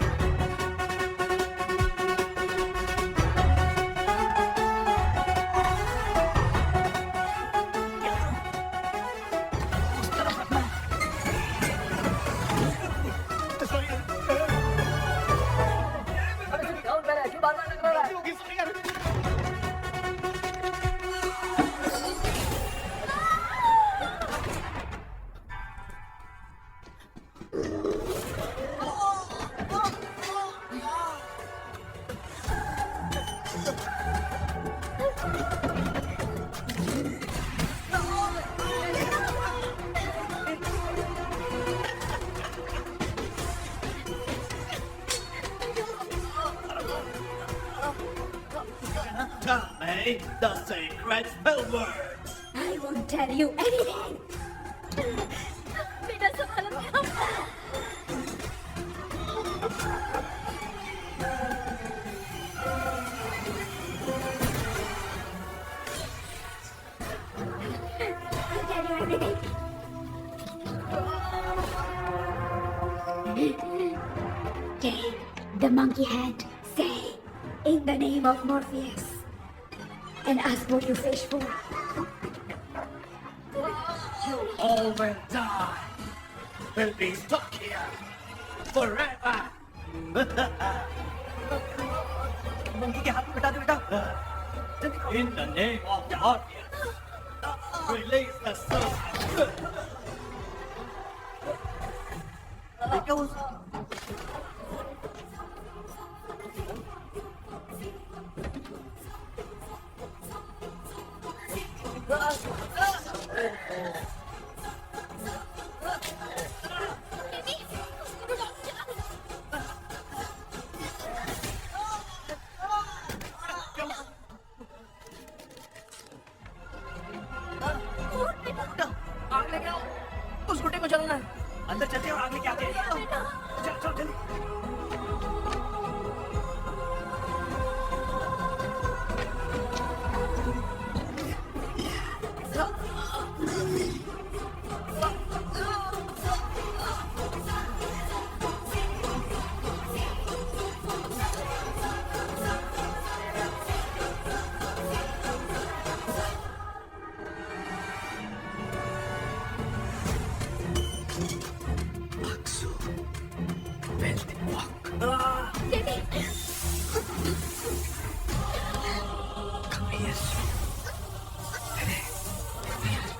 Tell me the secret spell word. I won't tell you anything. बेटा संभालो मेरा। I'll tell you everything. Take the monkey hand. Say, in the name of Morpheus, and ask what you fish for. All will die. Will be stuck here forever. Monkey के हाथ में बिठा दे बेटा। In the name of Morpheus, release the soul. देखो उस आग लेके आओ, उस गुड्डे को जलाना है। अंदर चलते हैं और आग लेके आते हैं। चल चल जल्दी।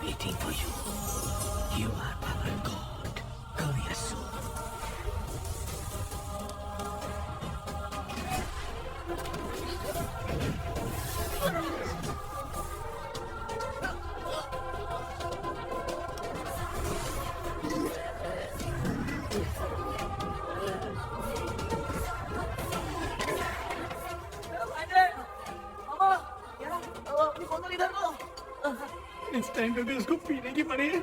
waiting for you. You are our god, Kaliyasu. Next time पे भी उसको पीने की पड़ी है।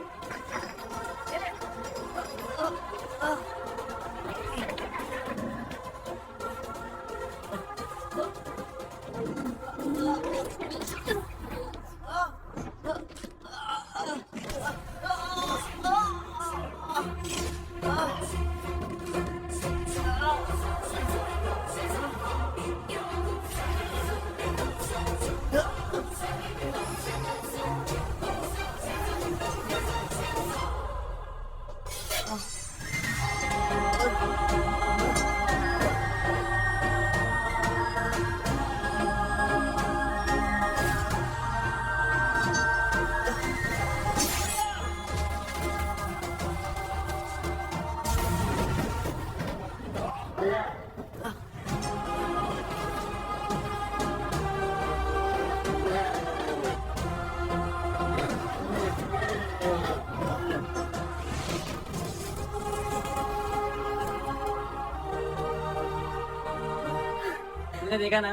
तुमने देखा ना,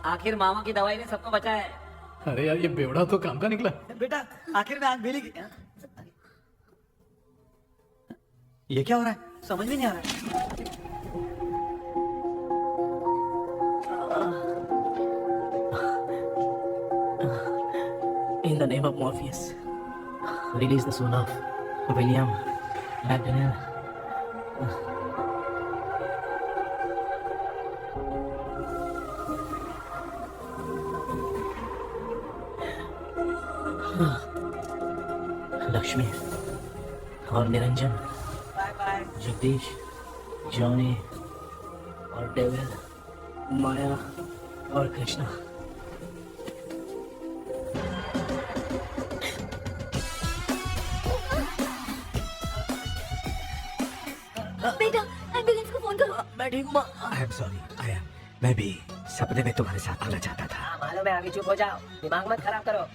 आखिर मामा की दवाई ने सबको बचाया है। अरे यार ये बेवड़ा तो काम का निकला। बेटा आखिर में आग मिली। ये क्या हो रहा है, समझ में नहीं आ रहा है। In the name of Morpheus, release the soul of William Magdalene. Lakshmi और निरंजन, जगदीश, जॉनी और डेविड, माया और कृष्णा। बेटा एम्बुलेंस को फोन करो। मैं ठीक हूँ। आई एम सॉरी आया, मैं भी सपने में तुम्हारे साथ आना चाहता था। मालूम है, आगे चुप हो जाओ, दिमाग मत खराब करो।